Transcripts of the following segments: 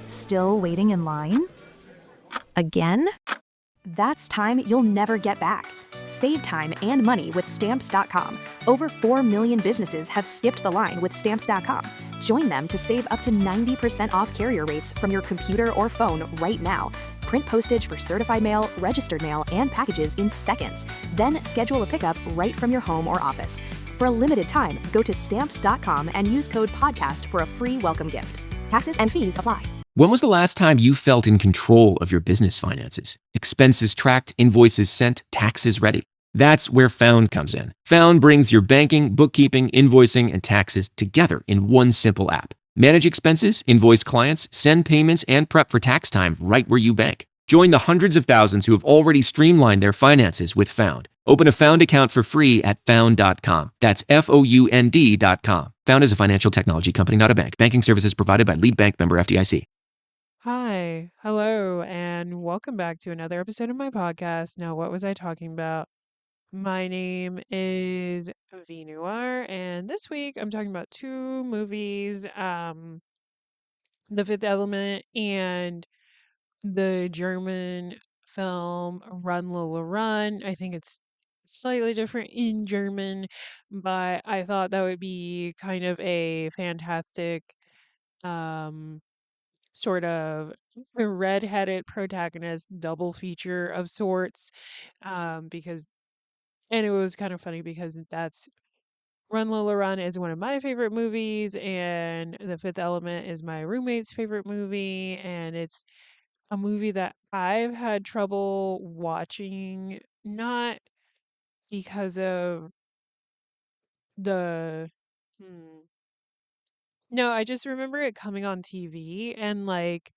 Still waiting in line? Again? That's time you'll never get back. Save time and money with Stamps.com. Over 4 million businesses have skipped the line with Stamps.com. Join them to save up to 90% off carrier rates from your computer or phone right now. Print postage for certified mail, registered mail, and packages in seconds. Then schedule a pickup right from your home or office. For a limited time, go to Stamps.com and use code PODCAST for a free welcome gift. Taxes and fees apply. When was the last time you felt in control of your business finances? Expenses tracked, invoices sent, taxes ready. That's where Found comes in. Found brings your banking, bookkeeping, invoicing, and taxes together in one simple app. Manage expenses, invoice clients, send payments, and prep for tax time right where you bank. Join the hundreds of thousands who have already streamlined their finances with Found. Open a Found account for free at found.com. That's FOUND.com. Found is a financial technology company, not a bank. Banking services provided by Lead Bank, member FDIC. Hi, hello, and welcome back to another episode of my podcast. Now, what was I talking about? My name is V Noir, and this week I'm talking about two movies, The Fifth Element and the German film Run Lola Run. I think it's slightly different in German, but I thought that would be kind of a fantastic um sort of a redheaded protagonist double feature of sorts, because and it was kind of funny because that's Run Lola Run is one of my favorite movies, and The Fifth Element is my roommate's favorite movie, and it's a movie that I've had trouble watching, not because of the hmm, no, I just remember it coming on TV and like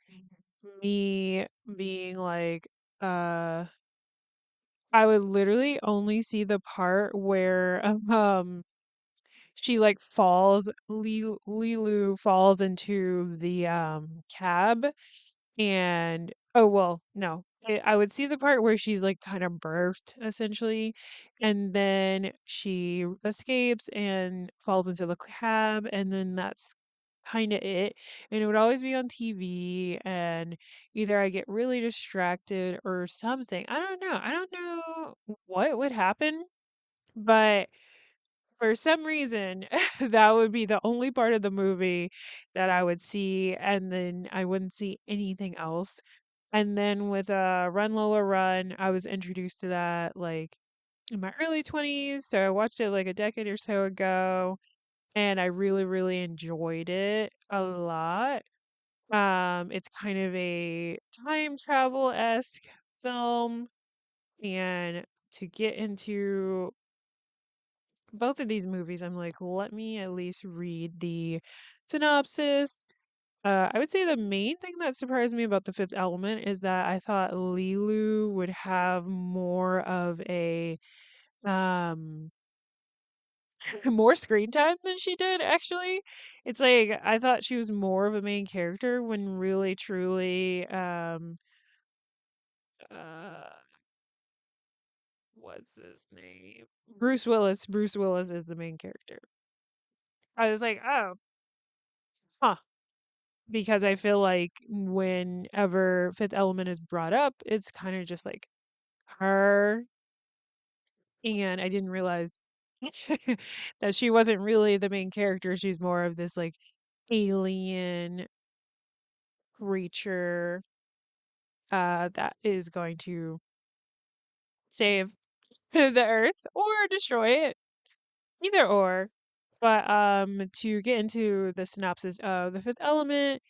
me being like, uh I would literally only see the part where she like falls Leeloo falls into the cab and oh well no I would see the part where she's like kind of birthed essentially and then she escapes and falls into the cab and then that's kind of it, and it would always be on TV and either I get really distracted or something. I don't know what would happen, but for some reason that would be the only part of the movie that I would see and then I wouldn't see anything else. And then with Run Lola Run, I was introduced to that like in my early 20s, so I watched it like a decade or so ago and I really, really enjoyed it a lot. It's kind of a time travel-esque film, and to get into both of these movies, I'm like, let me at least read the synopsis. I would say the main thing that surprised me about The Fifth Element is that I thought Leeloo would have more of a um more screen time than she did, actually. It's like I thought she was more of a main character when really truly uh what's his name? Bruce Willis. Bruce Willis is the main character. I was like, "Oh, huh." Because I feel like whenever Fifth Element is brought up, it's kind of just like her, and I didn't realize that she wasn't really the main character. She's more of this like alien creature that is going to save the Earth or destroy it, either or. But to get into the synopsis of The Fifth Element,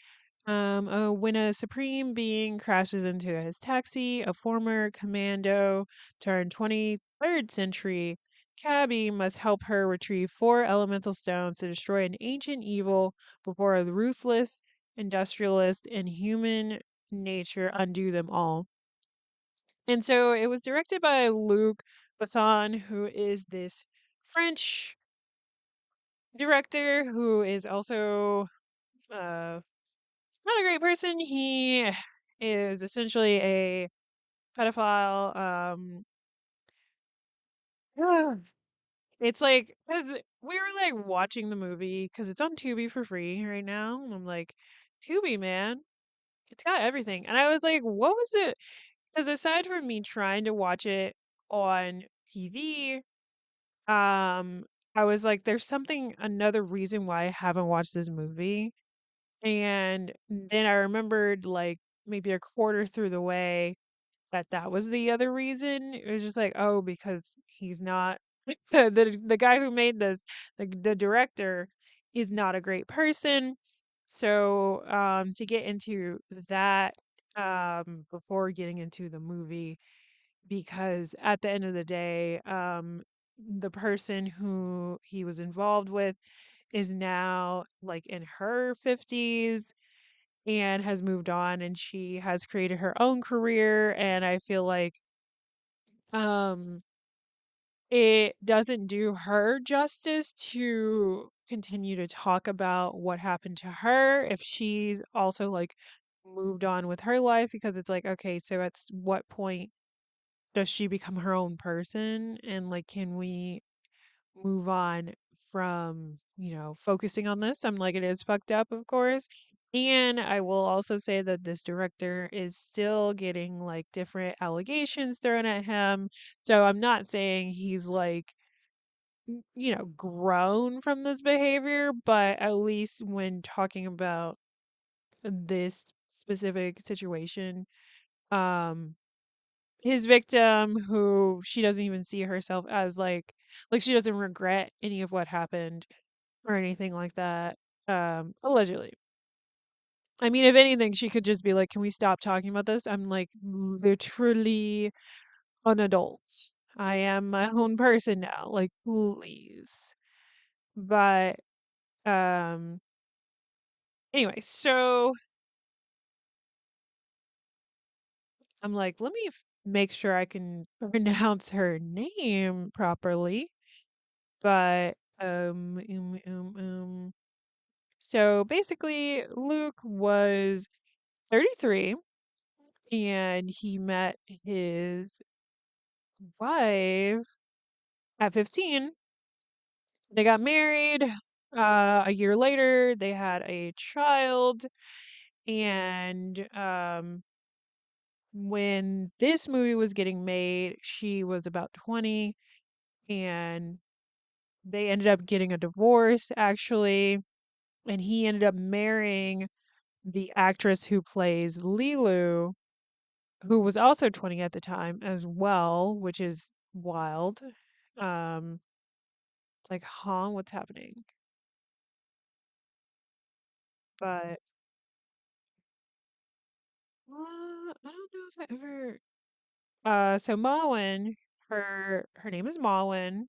when a supreme being crashes into his taxi, a former commando turned 23rd century cabbie must help her retrieve four elemental stones to destroy an ancient evil before a ruthless industrialist and human nature undo them all. And so it was directed by Luc Besson, who is this French director who is also not a great person. He is essentially a pedophile. It's like 'cause we were like watching the movie because it's on Tubi for free right now. And I'm like, Tubi, man. It's got everything. And I was like, what was it? Because aside from me trying to watch it on TV, I was like, there's something, another reason why I haven't watched this movie. And then I remembered, like, maybe a quarter through the way that that was the other reason. It was just like, oh, because he's not the guy who made this, the director is not a great person. So, to get into that, before getting into the movie, because at the end of the day, the person who he was involved with is now like in her 50s and has moved on, and she has created her own career. And I feel like um it doesn't do her justice to continue to talk about what happened to her if she's also like moved on with her life, because it's like, okay, so at what point does she become her own person, and like, can we move on from, focusing on this? I'm like, it is fucked up, of course. And I will also say that this director is still getting like different allegations thrown at him. So I'm not saying he's like, grown from this behavior, but at least when talking about this specific situation, um, his victim, who she doesn't even see herself as like she doesn't regret any of what happened or anything like that. Allegedly. I mean, if anything, she could just be like, "Can we stop talking about this? I'm like literally an adult. I am my own person now. Like, please." But um anyway, so I'm like, let me make sure I can pronounce her name properly. But so basically, Luke was 33 and he met his wife at 15. They got married. A year later, they had a child. And when this movie was getting made, she was about 20, and they ended up getting a divorce, actually. And he ended up marrying the actress who plays Leeloo, who was also 20 at the time as well, which is wild. It's like, huh, what's happening? But I don't know if I ever. So Malwin, her name is Malwin.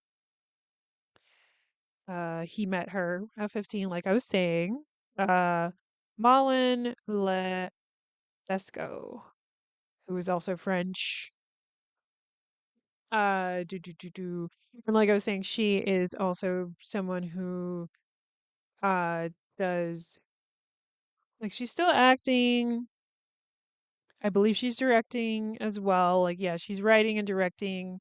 He met her at 15, like I was saying. Uh, Malin Lesco, who is also French. Do. And like I was saying, she is also someone who uh does, like, she's still acting. I believe she's directing as well. Like, yeah, she's writing and directing,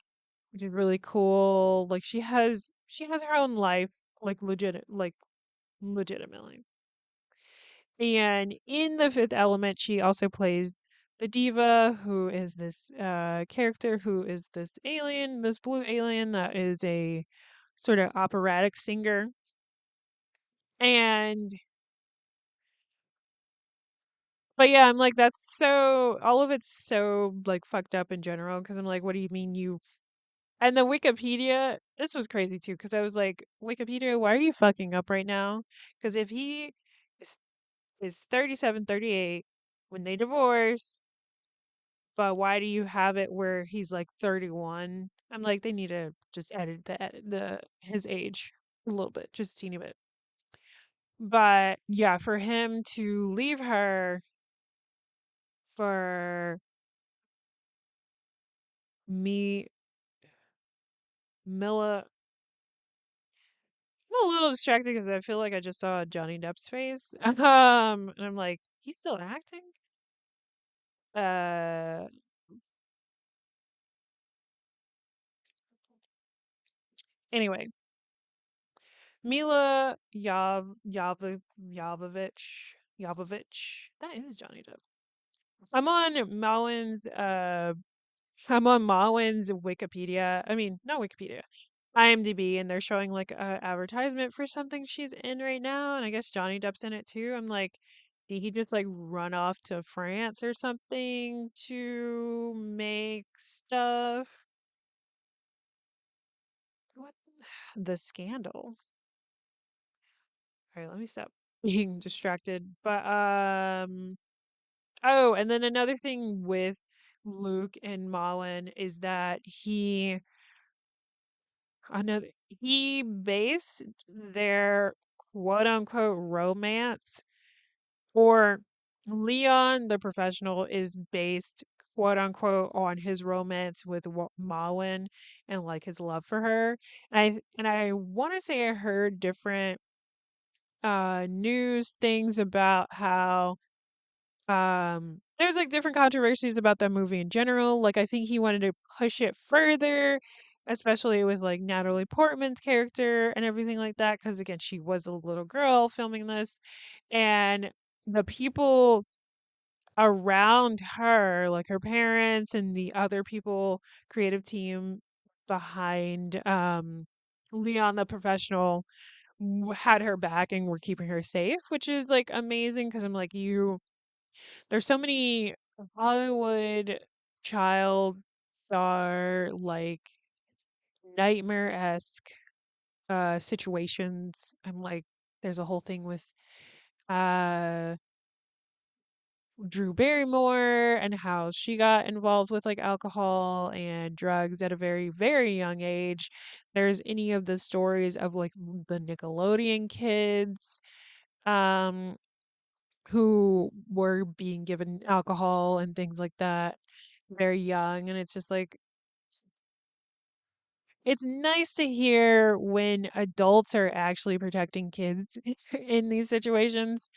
which is really cool. Like, she has her own life, like legitimately. And in The Fifth Element, she also plays the diva, who is this character who is this alien, this blue alien that is a sort of operatic singer. And but yeah, I'm like, that's so, all of it's so like fucked up in general, because I'm like, what do you mean you, and the Wikipedia, this was crazy too, because I was like, Wikipedia, why are you fucking up right now? Because if he is, is 37, 38 when they divorce, but why do you have it where he's like 31? I'm like, they need to just edit the his age a little bit, just a teeny bit. But yeah, for him to leave her for me, Mila, I'm a little distracted because I feel like I just saw Johnny Depp's face. And I'm like, he's still acting? Uh, anyway, Mila Jovovich. That is Johnny Depp. I'm on Malwin's I'm on Malwin's Wikipedia. I mean, not Wikipedia. IMDb, and they're showing like a advertisement for something she's in right now, and I guess Johnny Depp's in it too. I'm like, did he just like run off to France or something to make stuff? What the scandal? All right, let me stop being distracted. But oh, and then another thing with Luke and Malin is that he based their quote unquote romance, or Leon the professional is based quote unquote on his romance with Malin and like his love for her. And I want to say I heard different news things about how there's like different controversies about that movie in general. Like I think he wanted to push it further, especially with like Natalie Portman's character and everything like that, because again, she was a little girl filming this, and the people around her, like her parents and the other people, creative team behind Leon the professional, had her back and were keeping her safe, which is like amazing because I'm like, there's so many Hollywood child star like nightmare-esque situations. I'm like, there's a whole thing with uh Drew Barrymore and how she got involved with like alcohol and drugs at a very, very young age. There's any of the stories of like the Nickelodeon kids um who were being given alcohol and things like that very young, and it's just like it's nice to hear when adults are actually protecting kids in these situations,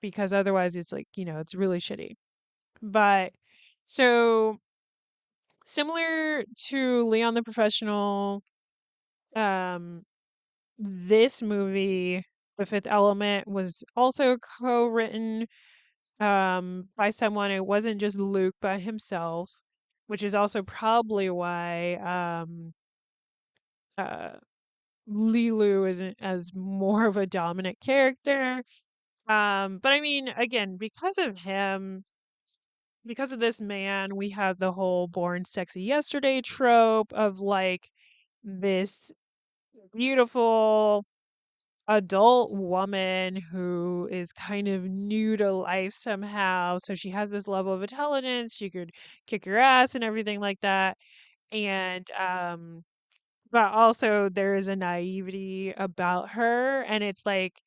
because otherwise it's like, it's really shitty. But so similar to Leon the Professional, um, this movie, The Fifth Element, was also co-written by someone. It wasn't just Luke by himself, which is also probably why uh Leeloo isn't as more of a dominant character. But I mean, again, because of him, because of this man, we have the whole born sexy yesterday trope of like this beautiful adult woman who is kind of new to life somehow. So she has this level of intelligence, she could kick your ass and everything like that. And but also there is a naivety about her, and it's like,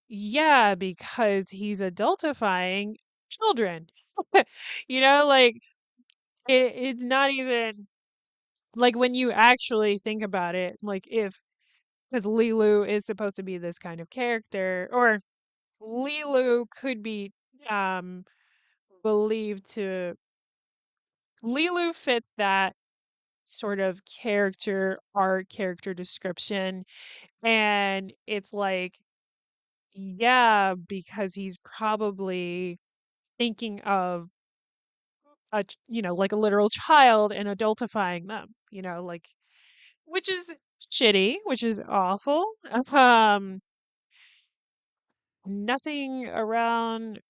yeah, because he's adultifying children. Like it's not even like when you actually think about it, like if because Leeloo is supposed to be this kind of character, or Leeloo could be um believed to Leeloo fits that sort of character art, character description, and it's like, yeah, because he's probably thinking of like a literal child and adultifying them, like, which is shitty, which is awful. Um, Nothing around,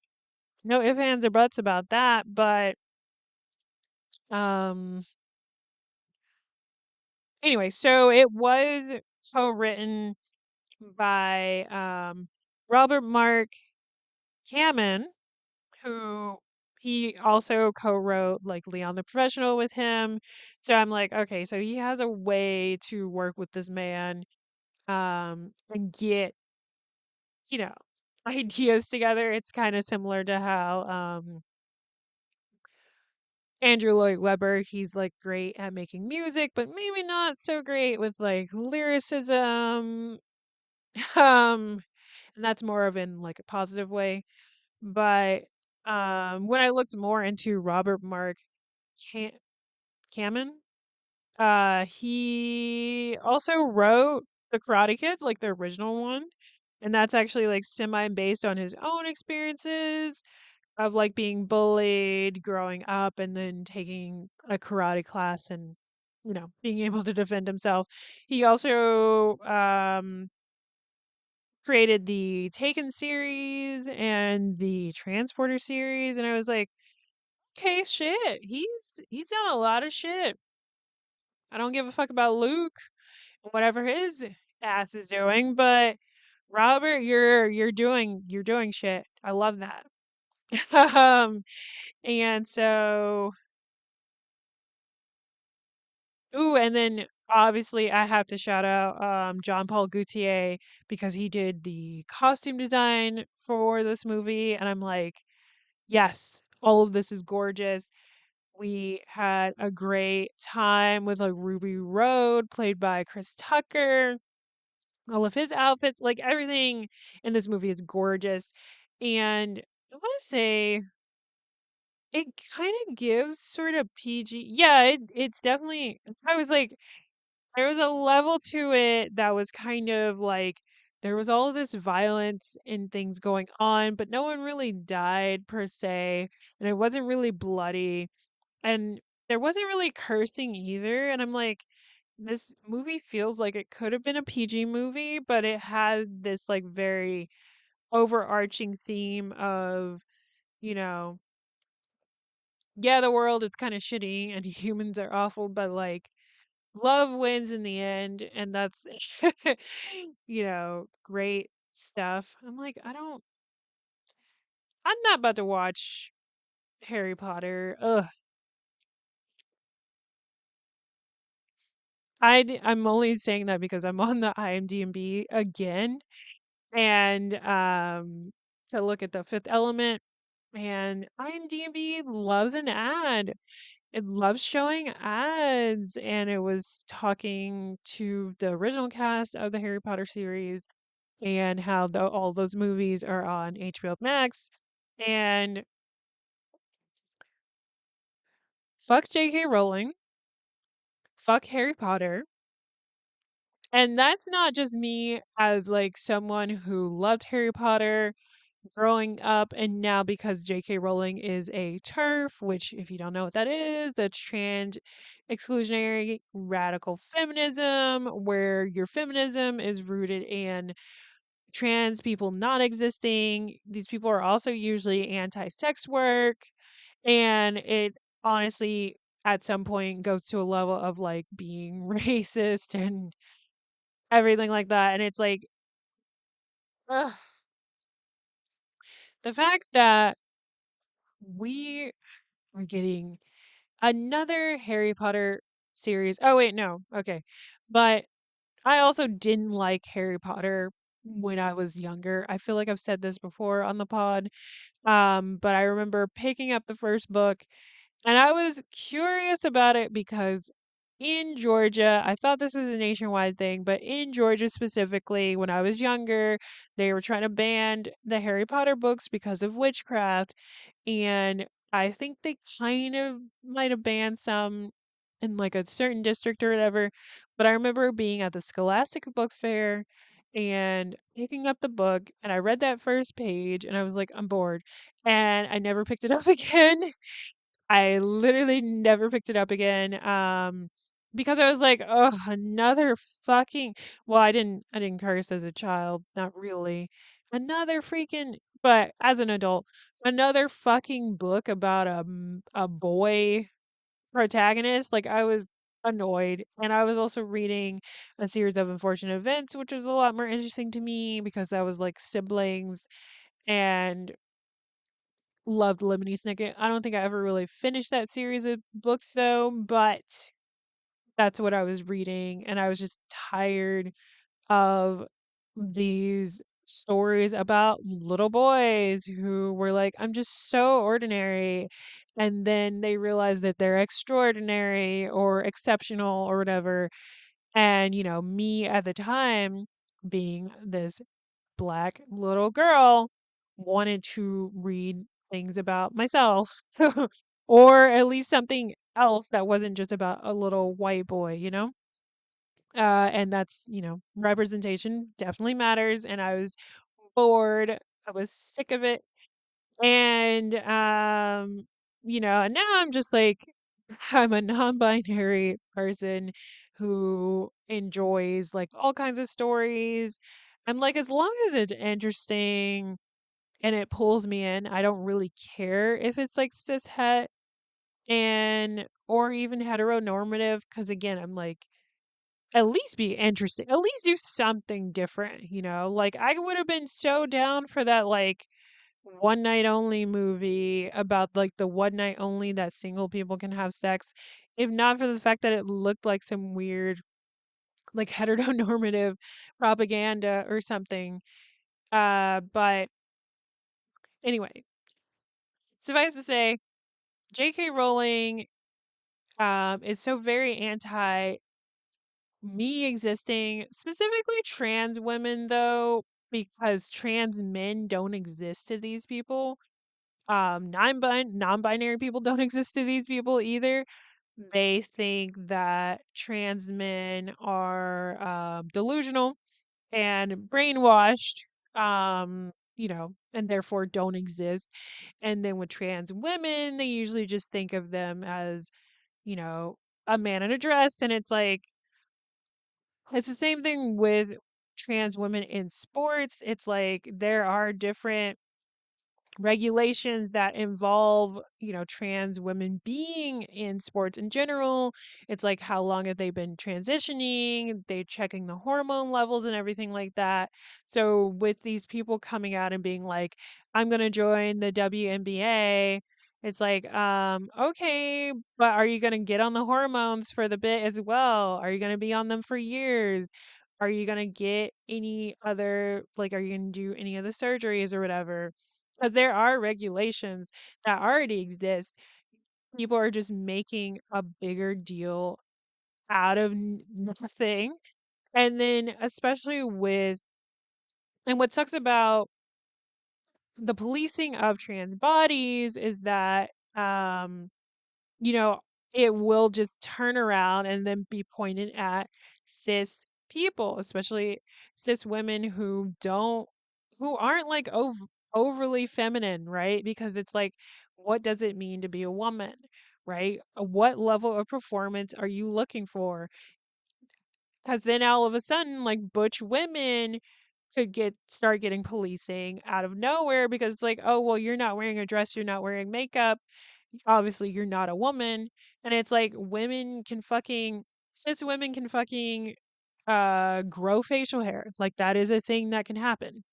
no ifs, ands, or buts about that, but um, anyway, so it was co-written by Robert Mark Kamen, who he also co-wrote like Leon the Professional with him. So I'm like, okay, so he has a way to work with this man and get, you know, ideas together. It's kind of similar to how Andrew Lloyd Webber, he's like great at making music, but maybe not so great with like lyricism. Um and that's more of in like a positive way. But when I looked more into Robert Mark Cam- Kamen, he also wrote The Karate Kid, like the original one, and that's actually like semi based on his own experiences. of like being bullied growing up and then taking a karate class and being able to defend himself. He also created the Taken series and the Transporter series, and I was like, okay, shit. He's done a lot of shit. I don't give a fuck about Luke, whatever his ass is doing, but Robert, you're doing shit. I love that. um, and so, ooh, and then obviously I have to shout out John Paul Gaultier because he did the costume design for this movie, and I'm like, yes, all of this is gorgeous. We had a great time with like Ruby Road, played by Chris Tucker. All of his outfits, like everything in this movie is gorgeous. And I want to say it kind of gives sort of PG. Yeah, it's definitely. I was like, there was a level to it that was kind of like there was all of this violence and things going on, but no one really died per se, and it wasn't really bloody, and there wasn't really cursing either. And I'm like, this movie feels like it could have been a PG movie, but it had this like very overarching theme of, you know, yeah, the world is kind of shitty and humans are awful, but like love wins in the end, and that's great stuff. I'm like, I'm not about to watch Harry Potter. Ugh. I'm only saying that because I'm on the IMDb again, and to look at the Fifth Element, and IMDb loves an ad. It loves showing ads, and it was talking to the original cast of the Harry Potter series and how all those movies are on HBO Max. And fuck J.K. Rowling, fuck Harry Potter. And that's not just me as like someone who loved Harry Potter growing up, and now because J.K. Rowling is a TERF, which if you don't know what that is, that's trans exclusionary radical feminism, where your feminism is rooted in trans people not existing. These people are also usually anti-sex work, and it honestly at some point goes to a level of like being racist and everything like that. And it's like, ugh, the fact that we are getting another Harry Potter series. Oh wait, no. Okay. But I also didn't like Harry Potter when I was younger. I feel like I've said this before on the pod. But I remember picking up the first book, and I was curious about it because in Georgia, I thought this was a nationwide thing, but in Georgia specifically, when I was younger, they were trying to ban the Harry Potter books because of witchcraft. And I think they kind of might have banned some in like a certain district or whatever. But I remember being at the Scholastic Book Fair and picking up the book, and I read that first page and I was like, I'm bored. And I never picked it up again. I literally never picked it up again. Because I was like, oh, another fucking well, I didn't curse as a child, not really. Another freaking but as an adult, another fucking book about a boy protagonist. Like I was annoyed. And I was also reading a series of unfortunate events, which was a lot more interesting to me because that was like siblings, and loved Lemony Snicket. I don't think I ever really finished that series of books though, but that's what I was reading, and I was just tired of these stories about little boys who were like, I'm just so ordinary. And then they realize that they're extraordinary or exceptional or whatever. And, me at the time being this black little girl wanted to read things about myself or at least something else that wasn't just about a little white boy. And that's, representation definitely matters. And I was bored. I was sick of it. And and now I'm just like I'm a non-binary person who enjoys like all kinds of stories. I'm like, as long as it's interesting and it pulls me in, I don't really care if it's like cis het and or even heteronormative, because again, I'm like, at least be interesting. At least do something different, you know? Like I would have been so down for that like one night only movie about like the one night only that single people can have sex, if not for the fact that it looked like some weird like heteronormative propaganda or something. But anyway, suffice to say, J.K. Rowling is so very anti me existing, specifically trans women though, because trans men don't exist to these people. Non-binary people don't exist to these people either. They think that trans men are delusional and brainwashed, and therefore don't exist. And then with trans women, they usually just think of them as, you know, a man in a dress. And it's like, it's the same thing with trans women in sports. It's like there are different regulations that involve, trans women being in sports in general. It's like how long have they been transitioning? They checking the hormone levels and everything like that. So with these people coming out and being like, I'm gonna join the WNBA, it's like, okay, but are you gonna get on the hormones for the bit as well? Are you gonna be on them for years? Are you gonna get any other, like, are you gonna do any of the surgeries or whatever? Because there are regulations that already exist. People are just making a bigger deal out of nothing. And then, especially with, and what sucks about the policing of trans bodies is that, you know, it will just turn around and then be pointed at cis people, especially cis women who aren't like overly feminine, right? Because it's like, what does it mean to be a woman, right? What level of performance are you looking for? Because then all of a sudden, like butch women could start getting policing out of nowhere because it's like, oh, well, you're not wearing a dress, you're not wearing makeup, obviously you're not a woman. And it's like cis women can fucking grow facial hair. Like that is a thing that can happen.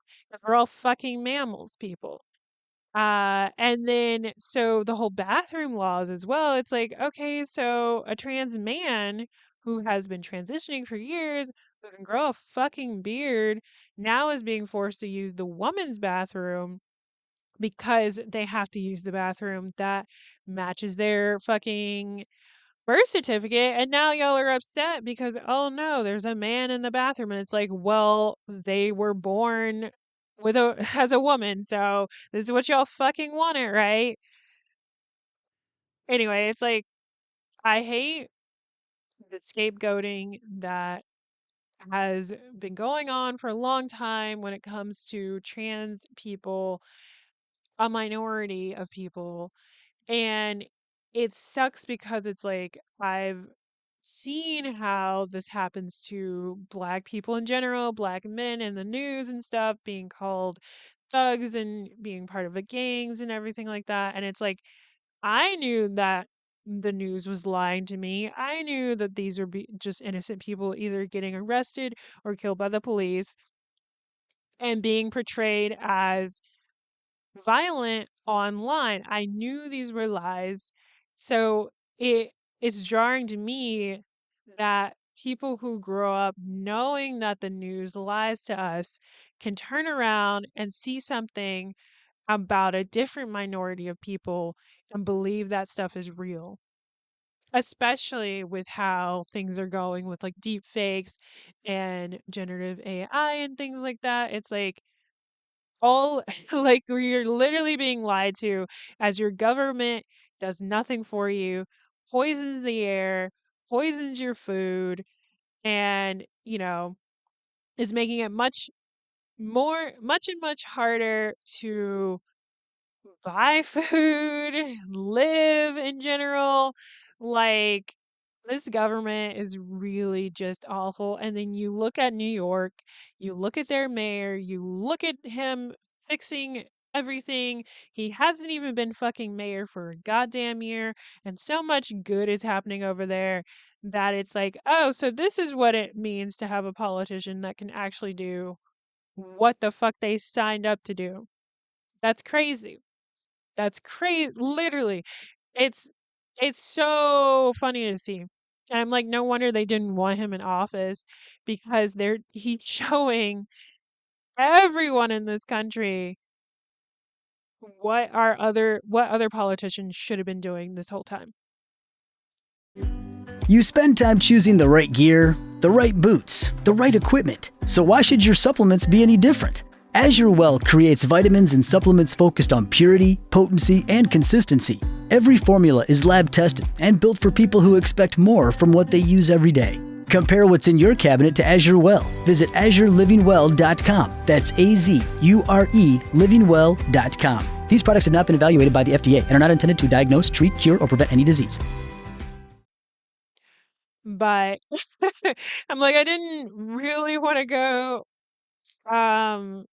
We're all fucking mammals, people. And then so the whole bathroom laws as well, it's like, okay, so a trans man who has been transitioning for years, who can grow a fucking beard, now is being forced to use the woman's bathroom because they have to use the bathroom that matches their fucking birth certificate. And now y'all are upset because, oh no, there's a man in the bathroom. And it's like, well, they were born with as a woman. So this is what y'all fucking wanted, right? Anyway, it's like, I hate the scapegoating that has been going on for a long time when it comes to trans people, a minority of people. And it sucks because it's like I've seen how this happens to black people in general, black men in the news and stuff, being called thugs and being part of the gangs and everything like that. And it's like I knew that the news was lying to me. I knew that these were just innocent people either getting arrested or killed by the police and being portrayed as violent online. I knew these were lies. So it's jarring to me that people who grow up knowing that the news lies to us can turn around and see something about a different minority of people and believe that stuff is real. Especially with how things are going with like deep fakes and generative AI and things like that. It's like all like you're literally being lied to as your government does nothing for you, poisons the air, poisons your food, and is making it much and much harder to buy food, live in general. Like, this government is really just awful. And then you look at New York, you look at their mayor, you look at him fixing everything. He hasn't even been fucking mayor for a goddamn year, and so much good is happening over there that it's like, oh, so this is what it means to have a politician that can actually do what the fuck they signed up to do. That's crazy. That's crazy. Literally, it's it's so funny to see. And I'm like, no wonder they didn't want him in office because he's showing everyone in this country what other politicians should have been doing this whole time. You spend time choosing the right gear, the right boots, the right equipment. So why should your supplements be any different? Azure Well creates vitamins and supplements focused on purity, potency, and consistency. Every formula is lab tested and built for people who expect more from what they use every day. Compare what's in your cabinet to Azure Well. Visit AzureLivingWell.com. That's AZURE livingwell.com. These products have not been evaluated by the FDA and are not intended to diagnose, treat, cure, or prevent any disease. But I'm like, I didn't really want to go um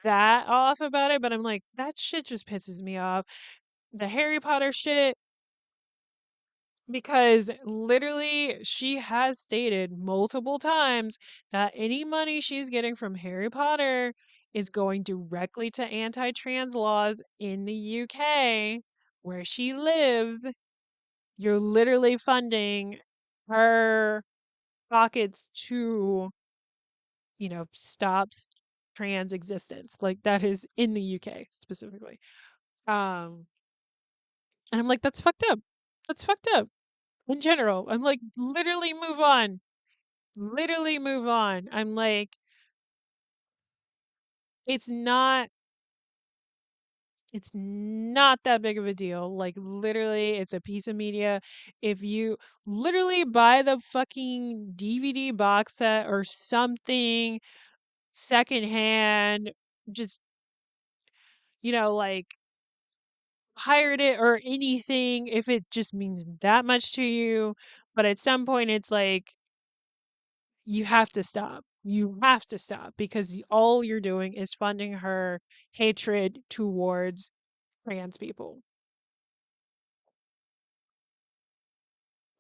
that off about it, but I'm like, that shit just pisses me off. The Harry Potter shit, because literally she has stated multiple times that any money she's getting from Harry Potter is going directly to anti-trans laws in the UK where she lives. You're literally funding her pockets to, stop trans existence. Like, that is in the UK specifically. Um, and I'm like, that's fucked up. That's fucked up in general. I'm like, literally move on. Literally move on. I'm like, it's not it's not that big of a deal. Like, literally, it's a piece of media. If you literally buy the fucking DVD box set or something secondhand, just, like, pirate it or anything if it just means that much to you. But at some point, it's like, you have to stop. You have to stop because all you're doing is funding her hatred towards trans people.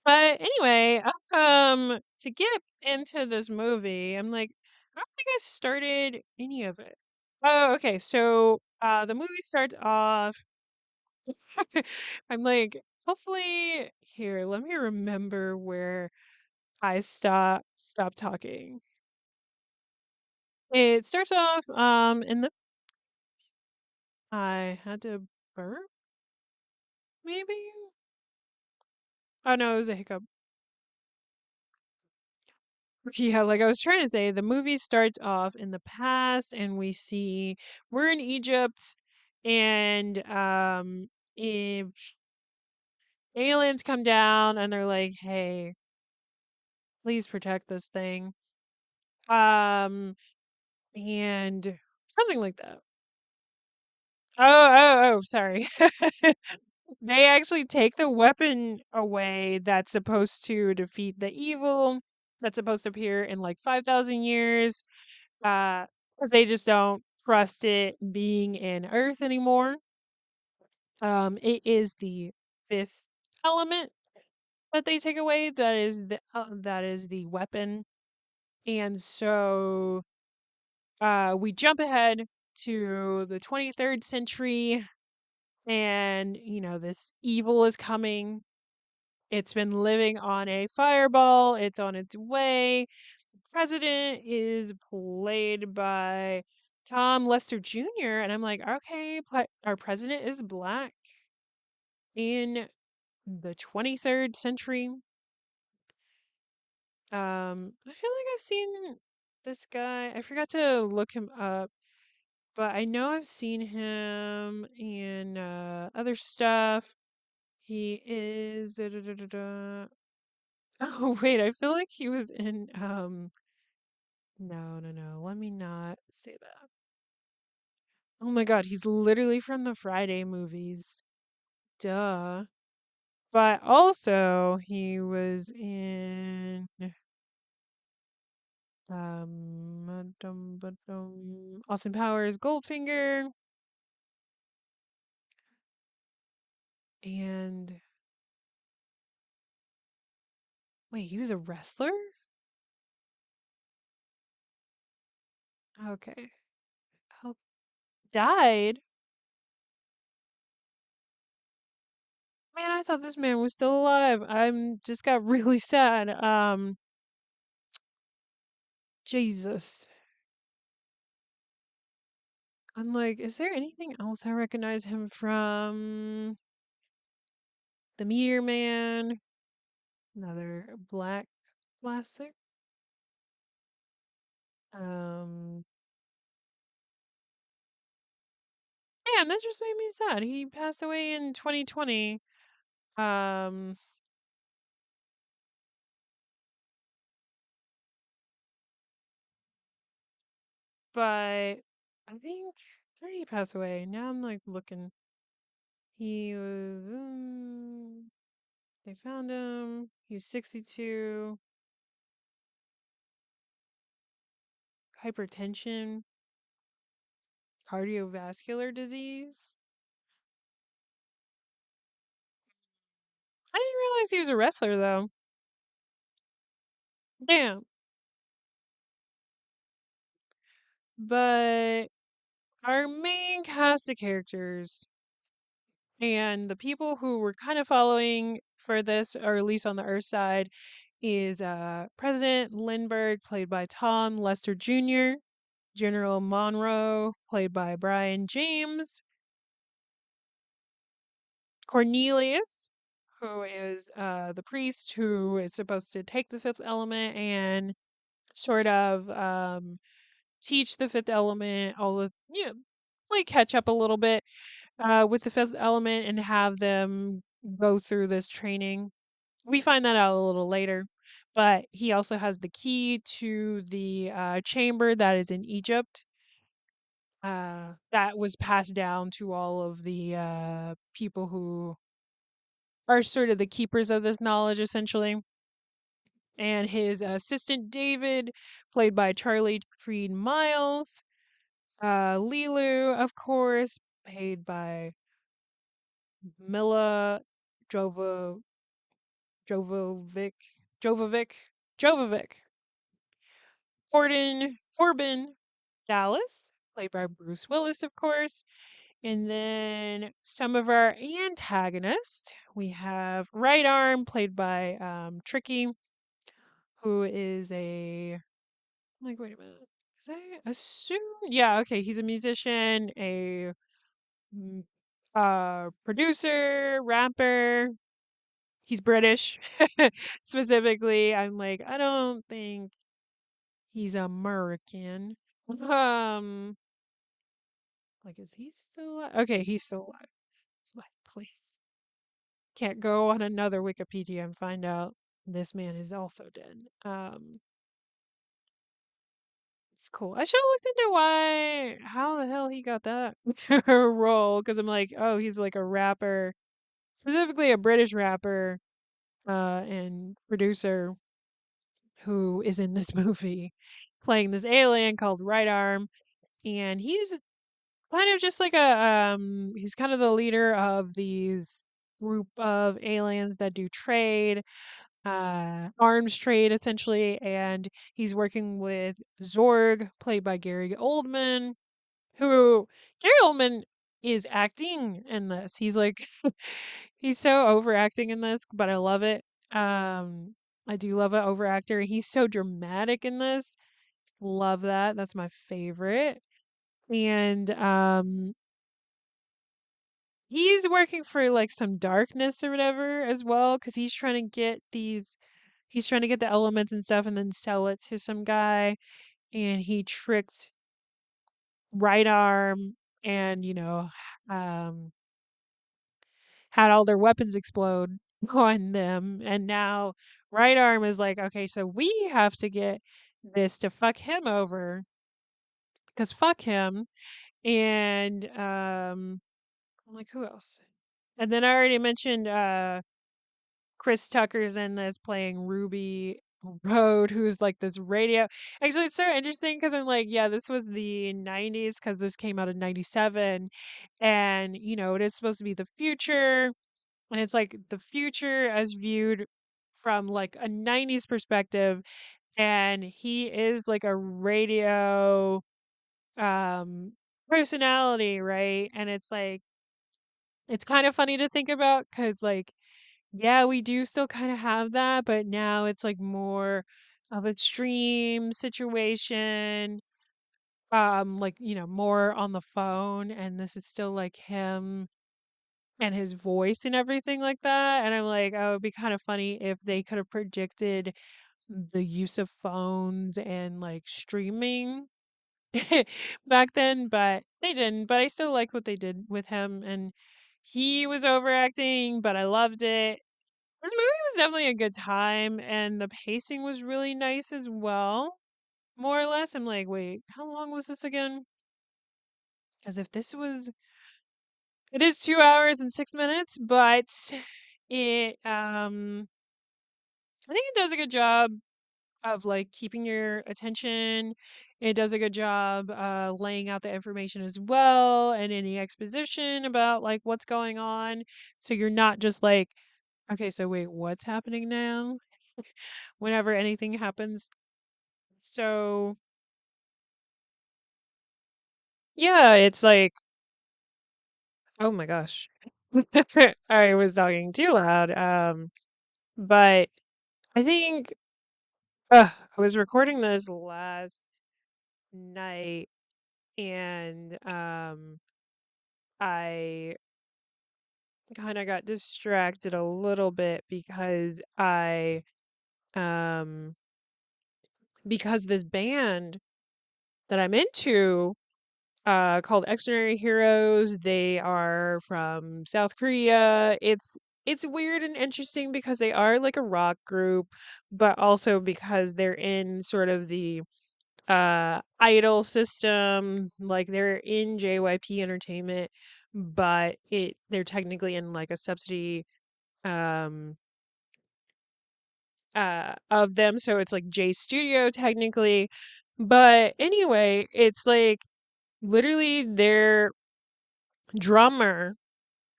But anyway, to get into this movie, I'm like, I don't think I started any of it. Oh, okay. So, the movie starts off. I'm like, hopefully, here, let me remember where I stop talking. It starts off, in the I had to burp, maybe? Oh no, it was a hiccup. Yeah, like I was trying to say, the movie starts off in the past and we're in Egypt, and if aliens come down and they're like, "Hey, please protect this thing." Um and something like that. Sorry. They actually take the weapon away that's supposed to defeat the evil that's supposed to appear in like 5,000 years. Because they just don't trust it being in Earth anymore. It is the fifth element that they take away. That is the weapon. And so we jump ahead to the 23rd century, and this evil is coming. It's been living on a fireball. It's on its way. President is played by Tom Lester Jr. And I'm like, okay, our president is black in the 23rd century. I feel like I've seen this guy. I forgot to look him up, but I know I've seen him in other stuff. He is. Oh wait, I feel like he was in. No, no, no. Let me not say that. Oh my god, he's literally from the Friday movies. Duh. But also, he was in Austin Powers Goldfinger, and wait, he was a wrestler? Okay. Oh, died? Man, I thought this man was still alive. I'm just got really sad. Jesus. I'm like, is there anything else I recognize him from? The Meteor Man, another black classic. Um, Man, that just made me sad. He passed away in 2020. Um, but I think where did he pass away? Now I'm like looking. He was. They found him. He was 62. Hypertension, cardiovascular disease. I didn't realize he was a wrestler though. Damn. But our main cast of characters and the people who we're kind of following for this, or at least on the Earth side, is President Lindbergh, played by Tom Lester Jr., General Monroe, played by Brian James, Cornelius, who is the priest who is supposed to take the fifth element and sort of teach the fifth element all the, play catch up a little bit with the fifth element and have them go through this training. We find that out a little later, but he also has the key to the chamber that is in Egypt. That was passed down to all of the people who are sort of the keepers of this knowledge, essentially. And his assistant David, played by Charlie Creed Miles. Leeloo, of course, played by Mila Jova Jovovic Jovovic Jovovic. Corbin Dallas, played by Bruce Willis, of course. And then some of our antagonists, we have Right Arm, played by Tricky, who is a, like, wait a minute. Is I assume? Yeah, okay. He's a musician, a mm, producer, rapper. He's British. Specifically, I'm like, I don't think he's American. Um, like, is he still alive? Okay, he's still alive. Like, please. Can't go on another Wikipedia and find out this man is also dead. It's cool. I should have looked into how the hell he got that role, because I'm like, oh, he's like a rapper, specifically a British rapper, and producer who is in this movie, playing this alien called Right Arm, and he's kind of just like he's kind of the leader of these group of aliens that do trade, arms trade essentially, and he's working with Zorg, played by Gary Oldman, who Gary Oldman is acting in this. He's like he's so overacting in this, but I love it. I do love an overactor. He's so dramatic in this. Love that. That's my favorite. And he's working for like some darkness or whatever as well, because he's trying to get the elements and stuff and then sell it to some guy, and he tricked Right Arm and um had all their weapons explode on them, and now Right Arm is like, okay, so we have to get this to fuck him over, because fuck him. And I'm like, who else? And then I already mentioned Chris Tucker's in this playing Ruby Road, who's like this radio. Actually, it's so interesting because I'm like, yeah, this was the 90s because this came out in 97. And, it is supposed to be the future. And it's like the future as viewed from like a 90s perspective. And he is like a radio um personality, right? And it's like, it's kind of funny to think about because, like, yeah, we do still kind of have that, but now it's like more of a stream situation, like, more on the phone, and this is still like him and his voice and everything like that. And I'm like, oh, it'd be kind of funny if they could have predicted the use of phones and like streaming back then, but they didn't. But I still liked what they did with him, and he was overacting, but I loved it. This movie was definitely a good time, and the pacing was really nice as well, more or less. I'm like, wait, how long was this again? As if this was, it is 2 hours and 6 minutes, but it, I think it does a good job of like keeping your attention. It does a good job laying out the information as well and any exposition about like what's going on. So you're not just like, okay, so wait, what's happening now? Whenever anything happens. So yeah, it's like, oh my gosh. I was talking too loud. But I think I was recording this last night and I kind of got distracted a little bit um because this band that I'm into called Xdinary Heros. They are from South Korea. It's weird and interesting because they are like a rock group, but also because they're in sort of the idol system, like they're in JYP Entertainment, but they're technically in like a subsidy um of them, so it's like J Studio technically. But anyway, it's like literally their drummer,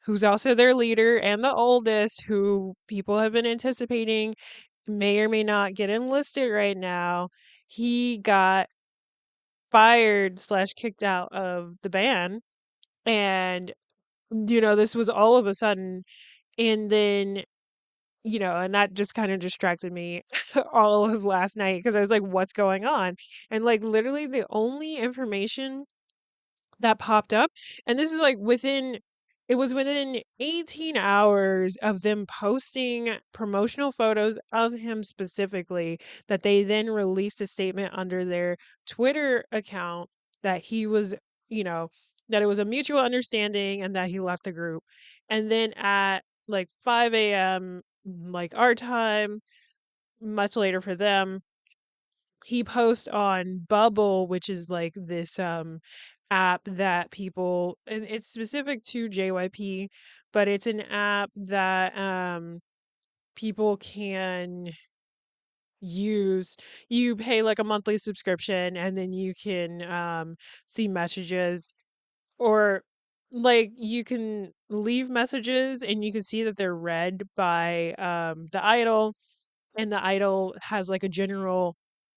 who's also their leader and the oldest, who people have been anticipating may or may not get enlisted right now. He got fired slash kicked out of the band. And, this was all of a sudden. And then, and that just kind of distracted me all of last night because I was like, what's going on? And like literally the only information that popped up. And this is like it was within 18 hours of them posting promotional photos of him specifically that they then released a statement under their Twitter account that he was, you know, that it was a mutual understanding and that he left the group. And then at like 5 a.m., like our time, much later for them, he posts on Bubble, which is like this app that people, and it's specific to JYP, but it's an app that people can use. You pay like a monthly subscription and then you can see messages, or like you can leave messages and you can see that they're read by the idol, and the idol has like a general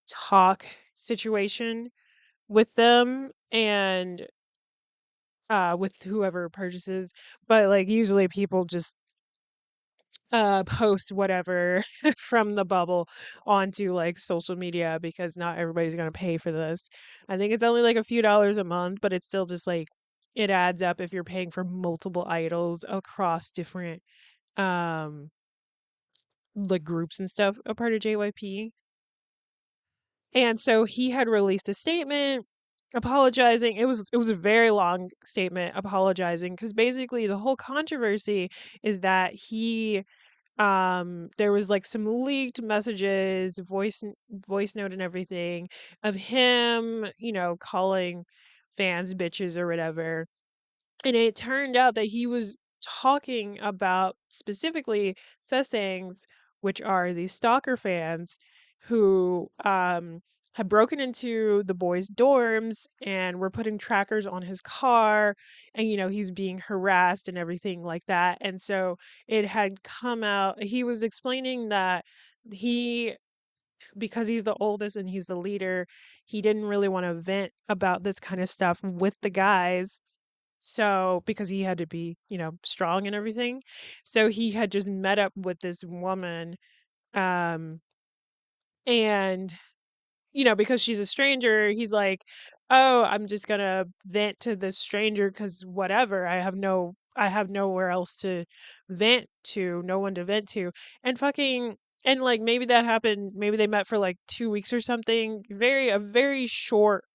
talk situation with them and with whoever purchases. But like usually people just post whatever from the bubble onto like social media because not everybody's going to pay for this. I think it's only like a few dollars a month, but it's still just like it adds up if you're paying for multiple idols across different um like groups and stuff, a part of JYP. And so he had released a statement apologizing. It was a very long statement apologizing because basically the whole controversy is that there was like some leaked messages, voice note and everything of him, calling fans bitches or whatever. And it turned out that he was talking about specifically Sasaengs, which are these stalker fans who had broken into the boys' dorms and were putting trackers on his car, and he's being harassed and everything like that. And so it had come out, he was explaining that he, because he's the oldest and he's the leader, he didn't really want to vent about this kind of stuff with the guys. So, because he had to be, strong and everything. So he had just met up with this woman, um, and, because she's a stranger, he's like, "Oh, I'm just gonna vent to this stranger because whatever. I have nowhere else to vent to, no one to vent to." And fucking, and like maybe that happened, maybe they met for like 2 weeks or something. A very short,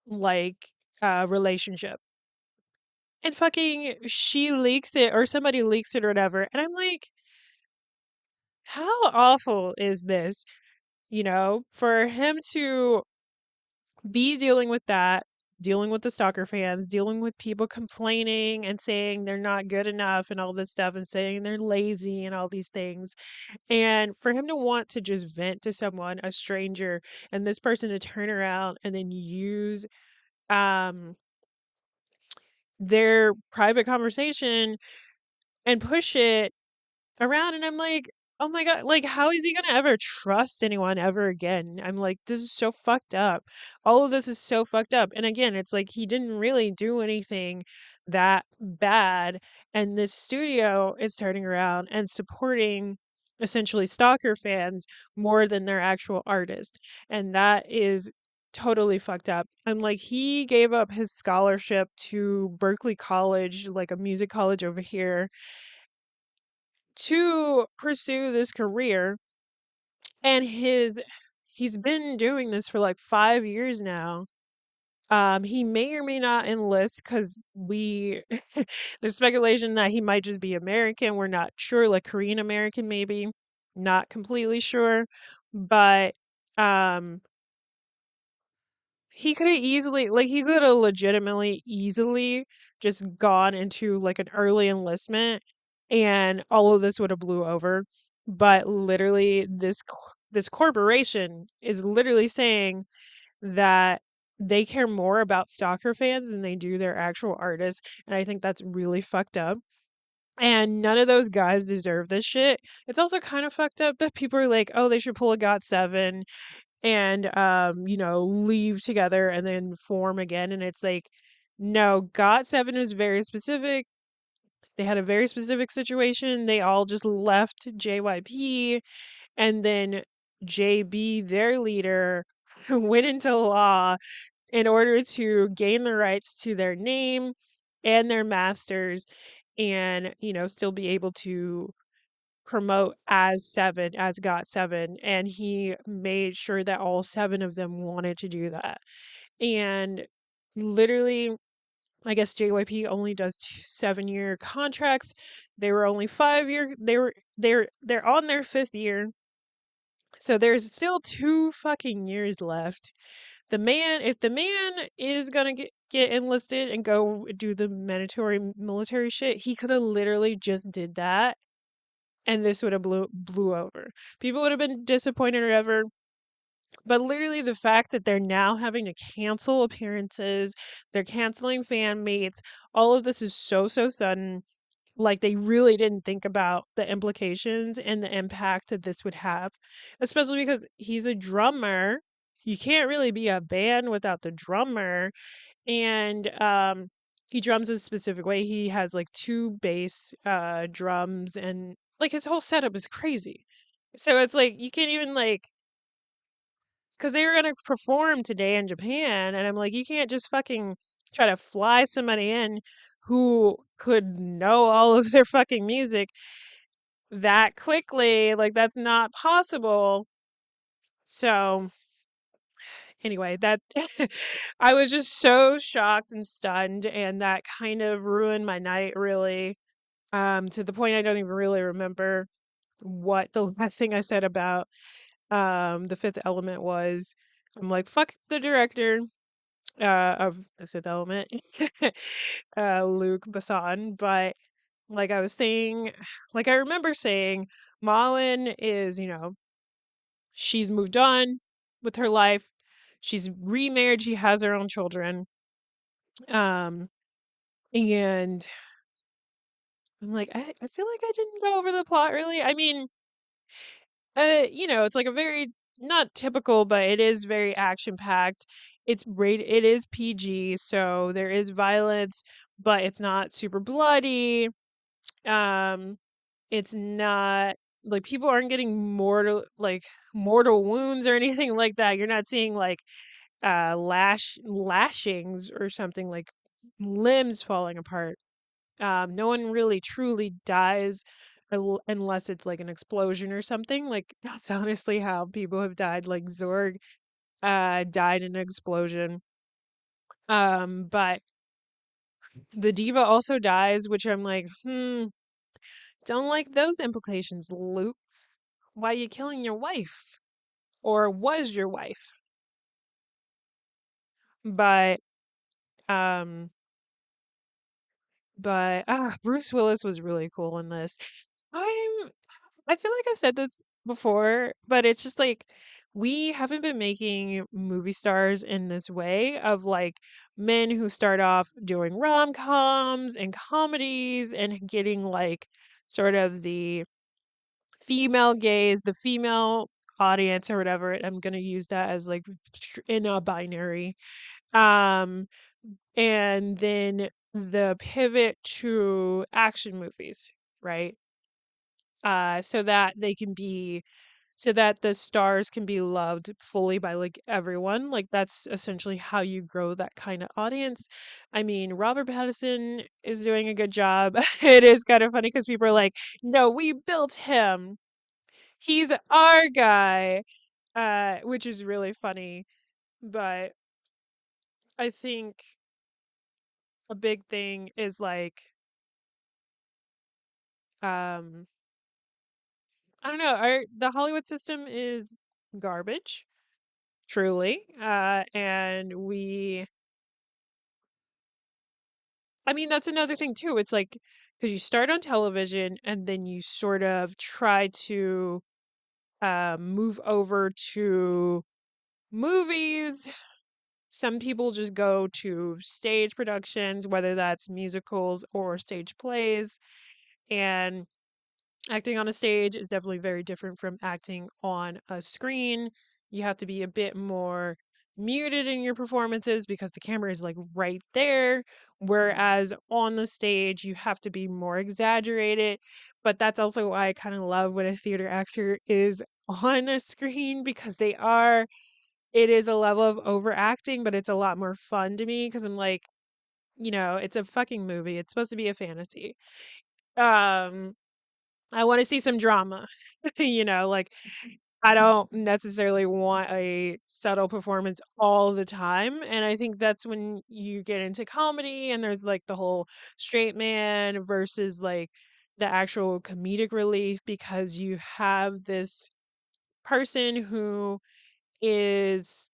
like, relationship. And fucking she leaks it, or somebody leaks it or whatever. And I'm like, how awful is this? For him to be dealing with that, dealing with the stalker fans, dealing with people complaining and saying they're not good enough and all this stuff, and saying they're lazy and all these things. And for him to want to just vent to someone, a stranger, and this person to turn around and then use um their private conversation and push it around, and I'm like, "Oh my god, like, how is he gonna ever trust anyone ever again?" I'm like, "This is so fucked up. All of this is so fucked up." And again, it's like he didn't really do anything that bad, and this studio is turning around and supporting essentially stalker fans more than their actual artist, and that is totally fucked up. I'm like, he gave up his scholarship to Berkeley College, like a music college over here, to pursue this career, and he's been doing this for like 5 years now. He may or may not enlist because there's speculation that he might just be American. We're not sure, like Korean American maybe, not completely sure. But um he could have legitimately easily just gone into like an early enlistment, and all of this would have blew over. But literally this corporation is literally saying that they care more about stalker fans than they do their actual artists, and I think that's really fucked up. And none of those guys deserve this shit. It's also kind of fucked up that people are like, "Oh, they should pull a GOT7 and leave together and then form again." And it's like, no, GOT7 is very specific. They had a very specific situation. They all just left JYP, and then JB, their leader, went into law in order to gain the rights to their name and their masters, and still be able to promote as GOT7, and he made sure that all seven of them wanted to do that. And literally, I guess JYP only does 7-year contracts. They were only 5-year. They're on their 5th year, so there's still 2 fucking years left. If the man is gonna get enlisted and go do the mandatory military shit, he could have literally just did that, and this would have blew over. People would have been disappointed or whatever. But literally the fact that they're now having to cancel appearances, they're canceling fan meets, all of this is so sudden. Like, they really didn't think about the implications and the impact that this would have, especially because he's a drummer. You can't really be a band without the drummer. And he drums a specific way. He has like 2 bass drums, and like his whole setup is crazy. So it's like you can't even, like, because they were gonna perform today in Japan, and I'm like, you can't just fucking try to fly somebody in who could know all of their fucking music that quickly. Like, that's not possible. So anyway, that I was just so shocked and stunned, and that kind of ruined my night, really. To the point I don't even really remember what the last thing I said about The Fifth Element was. I'm like, fuck the director. of Fifth Element, Luke Besson. But like I was saying, like I remember saying, Malin is, she's moved on with her life. She's remarried. She has her own children. Um, and I'm like, I feel like I didn't go over the plot really. I mean, it's like a very not typical, but it is very action packed. It is PG, so there is violence, but it's not super bloody. Um, it's not like people aren't getting mortal wounds or anything like that. You're not seeing like lashings or something like limbs falling apart. No one really truly dies unless it's like an explosion or something. Like that's honestly how people have died. Like Zorg died in an explosion. But the diva also dies, which I'm like, don't like those implications, Luke. Why you killing your wife? Or was your wife? But um Bruce Willis was really cool in this. I'm I feel like I've said this before, but it's just like we haven't been making movie stars in this way of like men who start off doing rom-coms and comedies and getting like sort of the female gaze, the female audience or whatever. I'm gonna use that as like in a binary. Um, and then the pivot to action movies, right? So that they can be so that the stars can be loved fully by like everyone. Like that's essentially how you grow that kind of audience. I mean, Robert Pattinson is doing a good job. It is kind of funny because people are like, "No, we built him. He's our guy," which is really funny. But I think a big thing is like, um, I don't know, the Hollywood system is garbage, truly. And I mean, that's another thing too. It's like, because you start on television and then you sort of try to move over to movies. Some people just go to stage productions, whether that's musicals or stage plays. And acting on a stage is definitely very different from acting on a screen. You have to be a bit more muted in your performances because the camera is like right there. Whereas on the stage, you have to be more exaggerated. But that's also why I kind of love when a theater actor is on a screen because it is a level of overacting, but it's a lot more fun to me because I'm like, it's a fucking movie. It's supposed to be a fantasy. Um, I want to see some drama. Like I don't necessarily want a subtle performance all the time. And I think that's when you get into comedy and there's like the whole straight man versus like the actual comedic relief because you have this person who is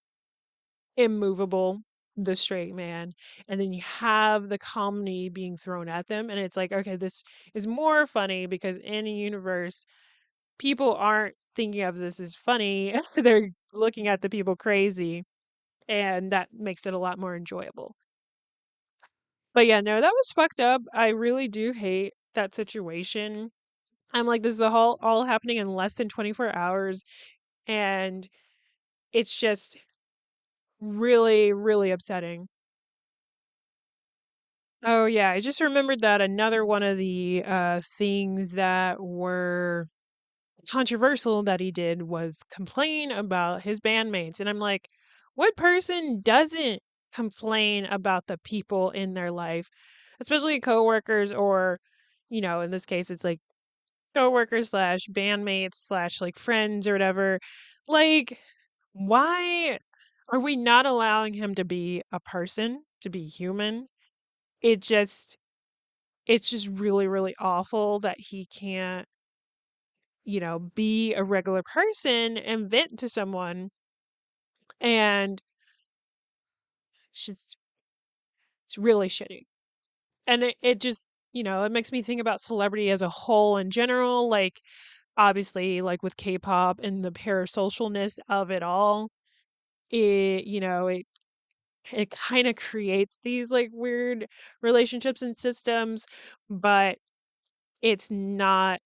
immovable, the straight man, and then you have the comedy being thrown at them. And it's like, okay, this is more funny because in a universe people aren't thinking of this as funny. They're looking at the people crazy, and that makes it a lot more enjoyable. But yeah, no, that was fucked up. I really do hate that situation. I'm like, this is all happening in less than 24 hours, and it's just really, really upsetting. Oh yeah, I just remembered that another one of the things that were controversial that he did was complain about his bandmates. And I'm like, what person doesn't complain about the people in their life, especially coworkers or, in this case, it's like coworkers slash bandmates slash like friends or whatever. Like, why are we not allowing him to be a person, to be human? It just, it's just really, really awful that he can't be a regular person and vent to someone. And It's just, it's really shitty. And it just, it makes me think about celebrity as a whole in general. Like, obviously, like with K-pop and the parasocialness of it all, it kind of creates these like weird relationships and systems, but it's not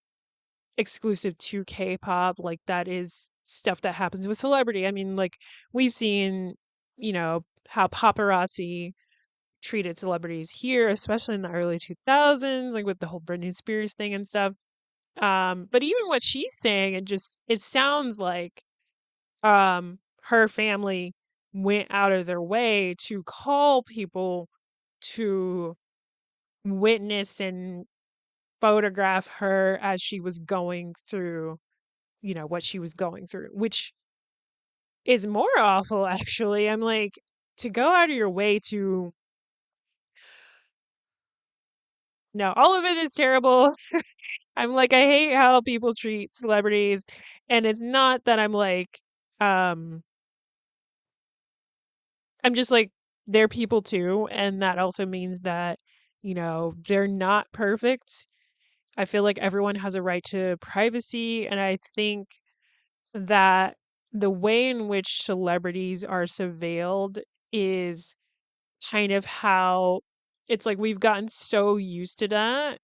exclusive to K-pop. Like, that is stuff that happens with celebrity. I mean, like, we've seen, how paparazzi treated celebrities here, especially in the early 2000s, like with the whole Britney Spears thing and stuff. But even what she's saying, it sounds like her family went out of their way to call people to witness and photograph her as she was going through, what she was going through, which is more awful actually. I'm like, to go out of your way to, no, all of it is terrible. I'm like, I hate how people treat celebrities, and it's not that I'm like, um I'm just like, they're people too, and that also means that, they're not perfect. I feel like everyone has a right to privacy, and I think that the way in which celebrities are surveilled is kind of how it's like we've gotten so used to that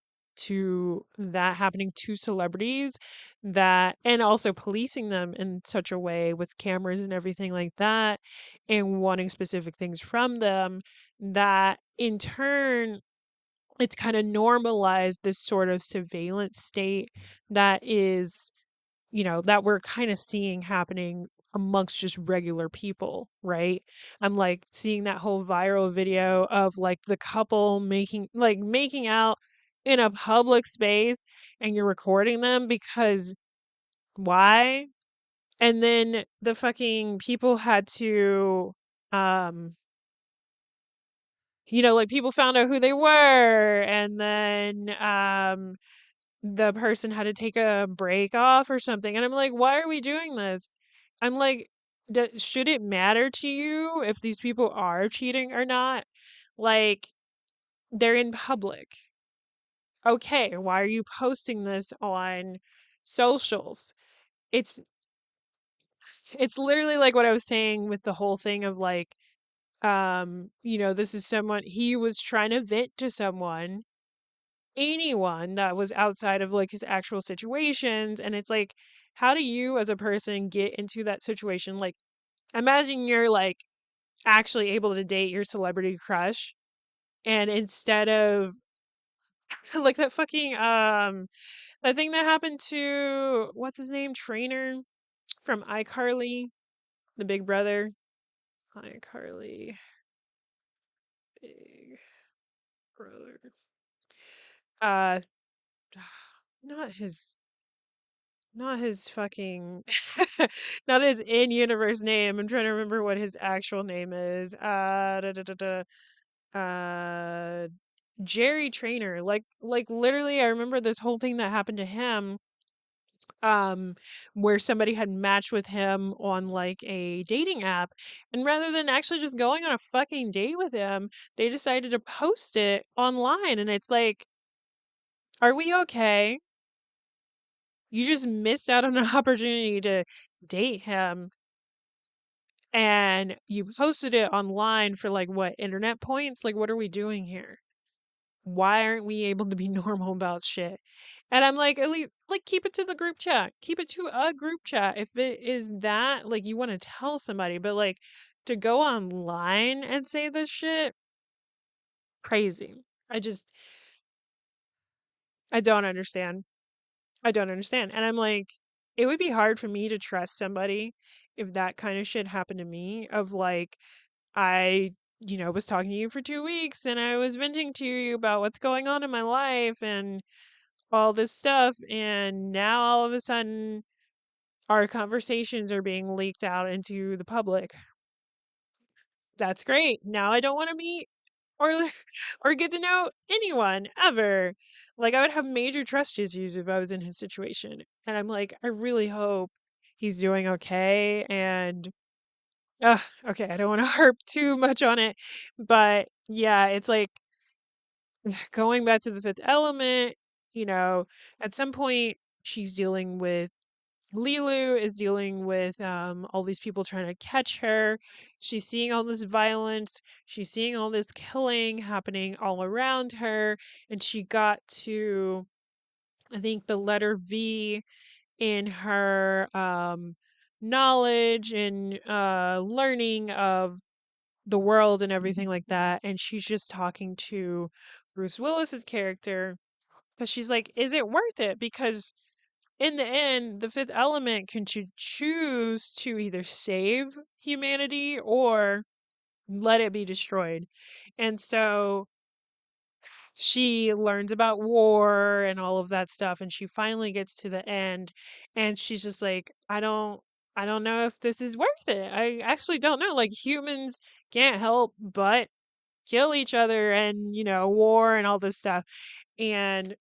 happening to celebrities, that and also policing them in such a way with cameras and everything like that, and wanting specific things from them, that in turn it's kind of normalized this sort of surveillance state that is, that we're kind of seeing happening amongst just regular people, right? I'm like seeing that whole viral video of like the couple making out in a public space, and you're recording them because why? And then the fucking people had to um like people found out who they were, and then the person had to take a break off or something. And I'm like, why are we doing this? I'm like, should it matter to you if these people are cheating or not? Like, they're in public. Okay, why are you posting this on socials? It's it's literally like what I was saying with the whole thing of like, this is someone, he was trying to vent to someone, anyone that was outside of like his actual situations. And it's like, how do you as a person get into that situation? Like, imagine you're like actually able to date your celebrity crush, and instead of like that fucking that thing that happened to what's his name, Trainer from iCarly, the big brother, iCarly, big brother, uh not his not his fucking not his in-universe name. I'm trying to remember what his actual name is. Da, da, da, da. Uh Jerry Trainer. Like literally I remember this whole thing that happened to him, um where somebody had matched with him on like a dating app, and rather than actually just going on a fucking date with him, they decided to post it online. And it's like, are we okay? You just missed out on an opportunity to date him, and you posted it online for like what, internet points? Like, what are we doing here? Why aren't we able to be normal about shit? And I'm like, at least like keep it to the group chat. Keep it to a group chat if it is that like you want to tell somebody, but like to go online and say this shit, crazy. I just I don't understand. I don't understand. And I'm like, it would be hard for me to trust somebody if that kind of shit happened to me. Of like, I, was talking to you for 2 weeks and I was venting to you about what's going on in my life and all this stuff. And now all of a sudden, our conversations are being leaked out into the public. That's great. Now I don't want to meet or or get to know anyone ever. Like, I would have major trust issues if I was in his situation. And I'm like, I really hope he's doing okay. And Okay, I don't want to harp too much on it, but yeah, it's like going back to the fifth element, you know, at some point she's dealing with Leeloo is dealing with all these people trying to catch her. She's seeing all this violence. She's seeing all this killing happening all around her. And she got to, I think, the letter V in her knowledge and learning of the world and everything like that. And she's just talking to Bruce Willis's character because she's like, is it worth it? Because in the end, the fifth element can choose to either save humanity or let it be destroyed. And so she learns about war and all of that stuff, and she finally gets to the end, and she's just like, I don't know if this is worth it. I actually don't know. Like, humans can't help but kill each other and, war and all this stuff. And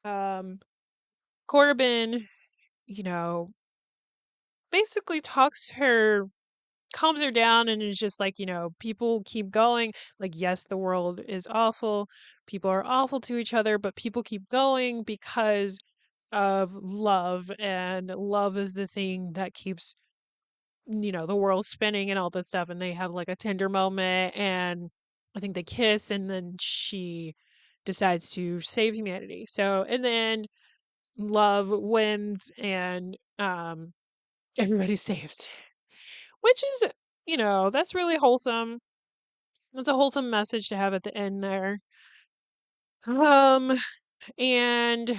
um Corbin, you know, basically calms her down and is just like, people keep going. Like, yes, the world is awful. People are awful to each other, but people keep going because of love. And love is the thing that keeps, the world spinning and all this stuff. And they have like a tender moment and I think they kiss and then she decides to save humanity. So, and then love wins and everybody's saved. Which is, that's really wholesome. That's a wholesome message to have at the end there. Um, and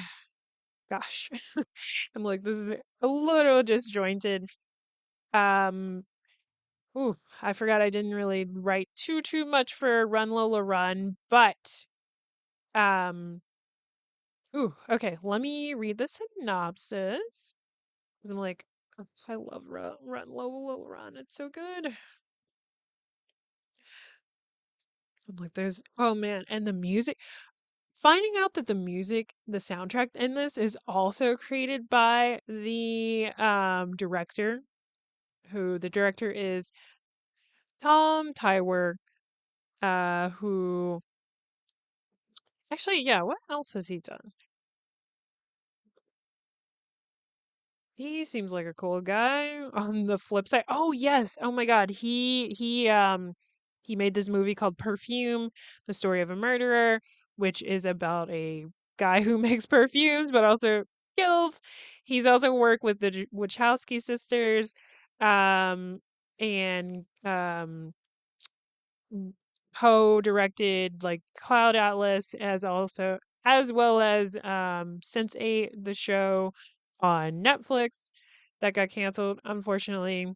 gosh, I'm like, this is a little disjointed. Um, ooh, I forgot I didn't really write too much for Run Lola Run, but um, okay, let me read the synopsis. 'Cause I'm like, I love Run Lola Run. It's so good. I'm like, oh man, and the music. Finding out that the soundtrack in this is also created by the director, who the director is Tom Tywor, who actually, yeah, what else has he done? He seems like a cool guy. On the flip side, oh yes, oh my God, he made this movie called Perfume: The Story of a Murderer, which is about a guy who makes perfumes but also kills. He's also worked with the Wachowski sisters, and co-directed like Cloud Atlas as well as Sense8, the show on Netflix that got canceled unfortunately.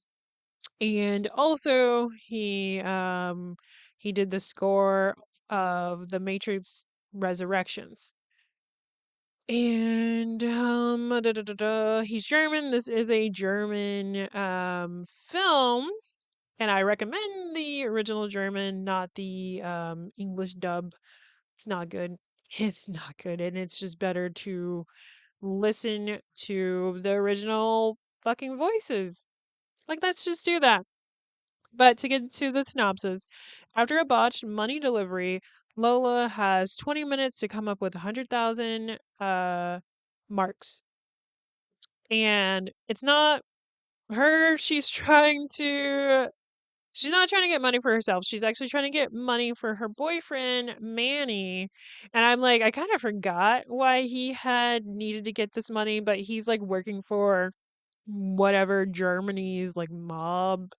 And also he did the score of The Matrix Resurrections. And he's German. This is a German film, and I recommend the original German, not the English dub. It's not good. It's not good, and it's just better to listen to the original fucking voices. Like, let's just do that. But to get to the synopsis, after a botched money delivery, Lola has 20 minutes to come up with 100,000 marks. And it's not her, she's not trying to get money for herself. She's actually trying to get money for her boyfriend, Manny. And I'm like, I kind of forgot why he had needed to get this money, but he's like working for whatever Germany's like mob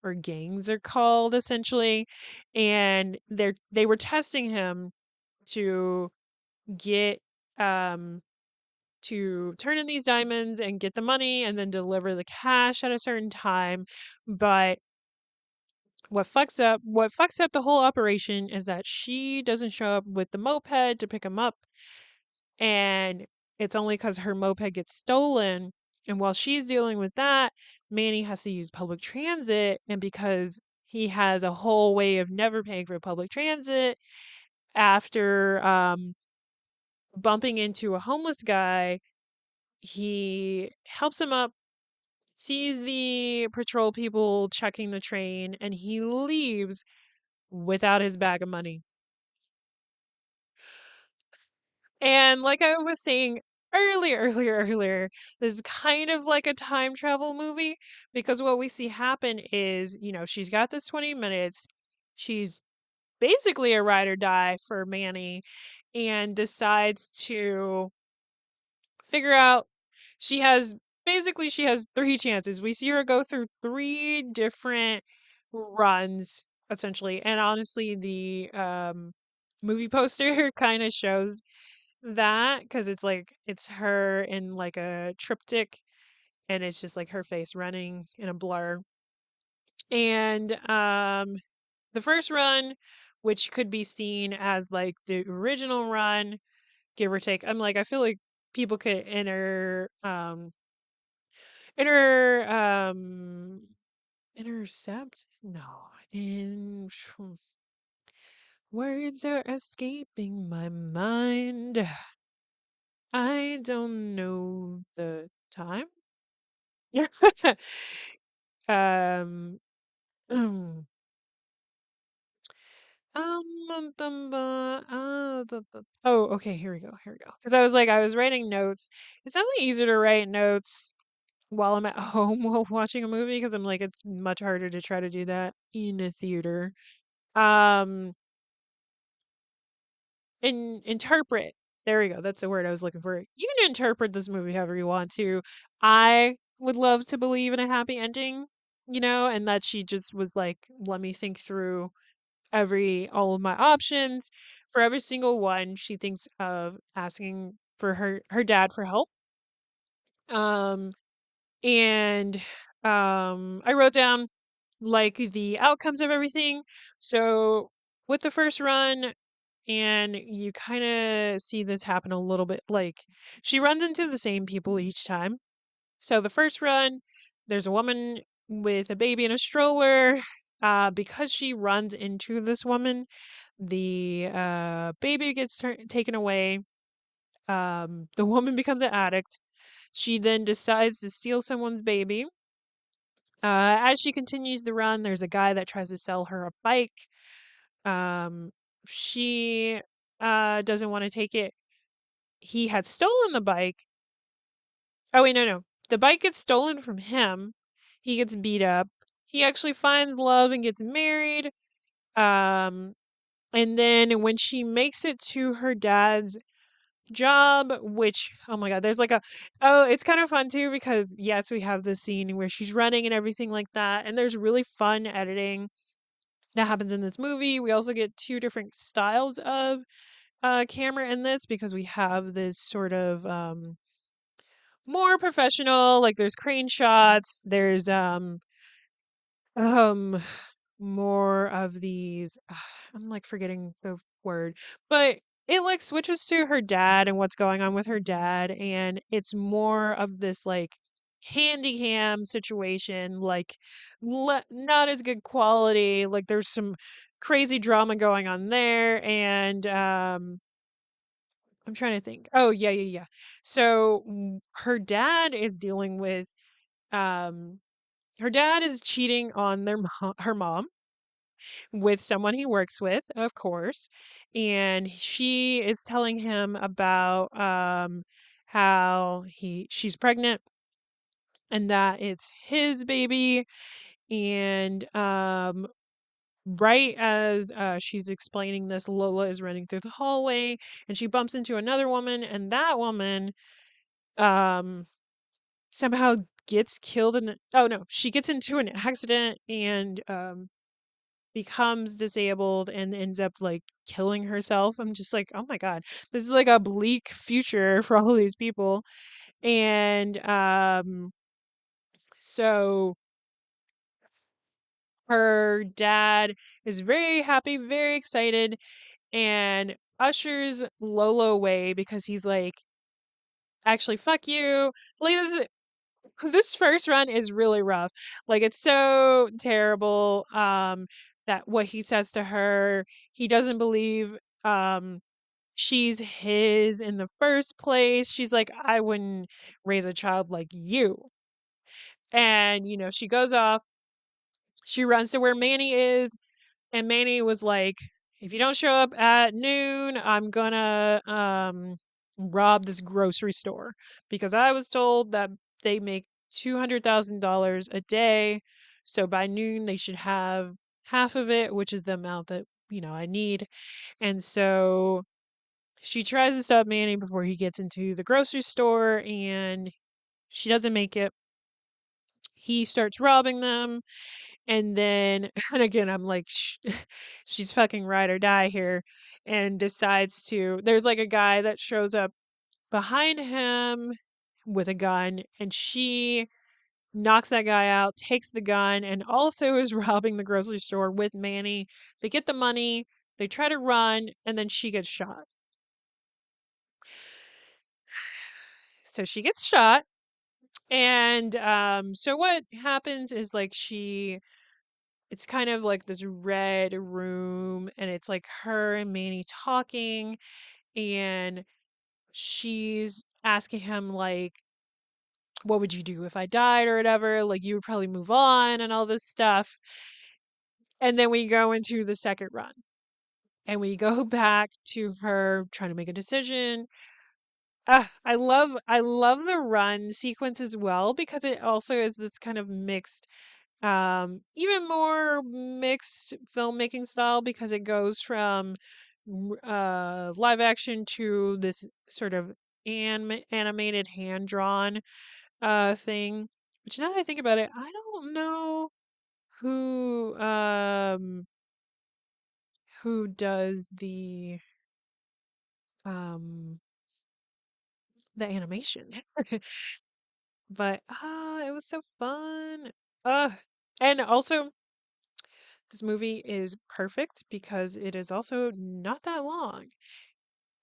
or gangs are called essentially. And they were testing him to get um to turn in these diamonds and get the money and then deliver the cash at a certain time. But what fucks up the whole operation is that she doesn't show up with the moped to pick him up, and it's only because her moped gets stolen. And while she's dealing with that, Manny has to use public transit, and because he has a whole way of never paying for public transit after bumping into a homeless guy, he helps him up sees the patrol people checking the train, and he leaves without his bag of money. And like I was saying earlier, this is kind of like a time travel movie because what we see happen is, she's got this 20 minutes. She's basically a ride or die for Manny and decides to figure out she has three chances. We see her go through three different runs essentially. And honestly, the movie poster kind of shows that because it's her in like a triptych and it's just like her face running in a blur. And the first run, which could be seen as like the original run, give or take. I feel like people could inter intercept? No. Words are escaping my mind. I don't know the time. um um oh, okay, here we go. Because I was writing notes. It's definitely easier to write notes while I'm at home while watching a movie because I'm like it's much harder to try to do that in a theater. Um interpret. There we go. That's the word I was looking for. You can interpret this movie however you want to. I would love to believe in a happy ending, and that she just was like, let me think through all of my options. For every single one, she thinks of asking for her dad for help. Um and I wrote down like the outcomes of everything. So with the first run, and you kind of see this happen a little bit. Like, she runs into the same people each time. So, the first run, there's a woman with a baby in a stroller. Because she runs into this woman, the baby gets taken away. The woman becomes an addict. She then decides to steal someone's baby. As she continues the run, there's a guy that tries to sell her a bike. Um, she doesn't want to take it. He had stolen the bike. Oh wait, no. The bike gets stolen from him. He gets beat up. He actually finds love and gets married. Um, and then when she makes it to her dad's job, which oh my god, there's like a oh, it's kind of fun too because yes, we have this scene where she's running and everything like that, and there's really fun editing that happens in this movie. We also get two different styles of camera in this because we have this sort of more professional, like there's crane shots, there's um more of these I'm like forgetting the word, but it like switches to her dad and what's going on with her dad, and it's more of this like handy cam situation, like not as good quality, like there's some crazy drama going on there, and I'm trying to think. Oh, yeah. So her dad is dealing with um her dad is cheating on her mom with someone he works with, of course, and she is telling him about how she's pregnant and that it's his baby, and right as she's explaining this, Lola is running through the hallway and she bumps into another woman, and that woman um somehow gets killed in oh no, she gets into an accident and becomes disabled and ends up like killing herself. I'm just like, oh my god, this is like a bleak future for all these people. And so her dad is very happy, very excited, and ushers Lola away because he's like, actually, fuck you. Like this first run is really rough. Like it's so terrible that what he says to her, he doesn't believe she's his in the first place. She's like, I wouldn't raise a child like you. And, she goes off, she runs to where Manny is, and Manny was like, if you don't show up at noon, I'm gonna rob this grocery store because I was told that they make $200,000 a day. So by noon they should have half of it, which is the amount that, I need. And so she tries to stop Manny before he gets into the grocery store, and she doesn't make it. He starts robbing them. And then, and again, I'm like, she's fucking ride or die here, and decides to. There's like a guy that shows up behind him with a gun, and she knocks that guy out, takes the gun, and also is robbing the grocery store with Manny. They get the money, they try to run, and then she gets shot. So she gets shot, and so what happens is like it's kind of like this red room, and it's like her and Manny talking, and she's asking him like, what would you do if I died or whatever? Like, you would probably move on and all this stuff. And then we go into the second run, and we go back to her trying to make a decision. I love the run sequence as well because it also is this kind of mixed, even more mixed filmmaking style because it goes from live action to this sort of animated hand drawn thing. Which now that I think about it, I don't know who um who does um the animation. But it was so fun. Uh and also this movie is perfect because it is also not that long.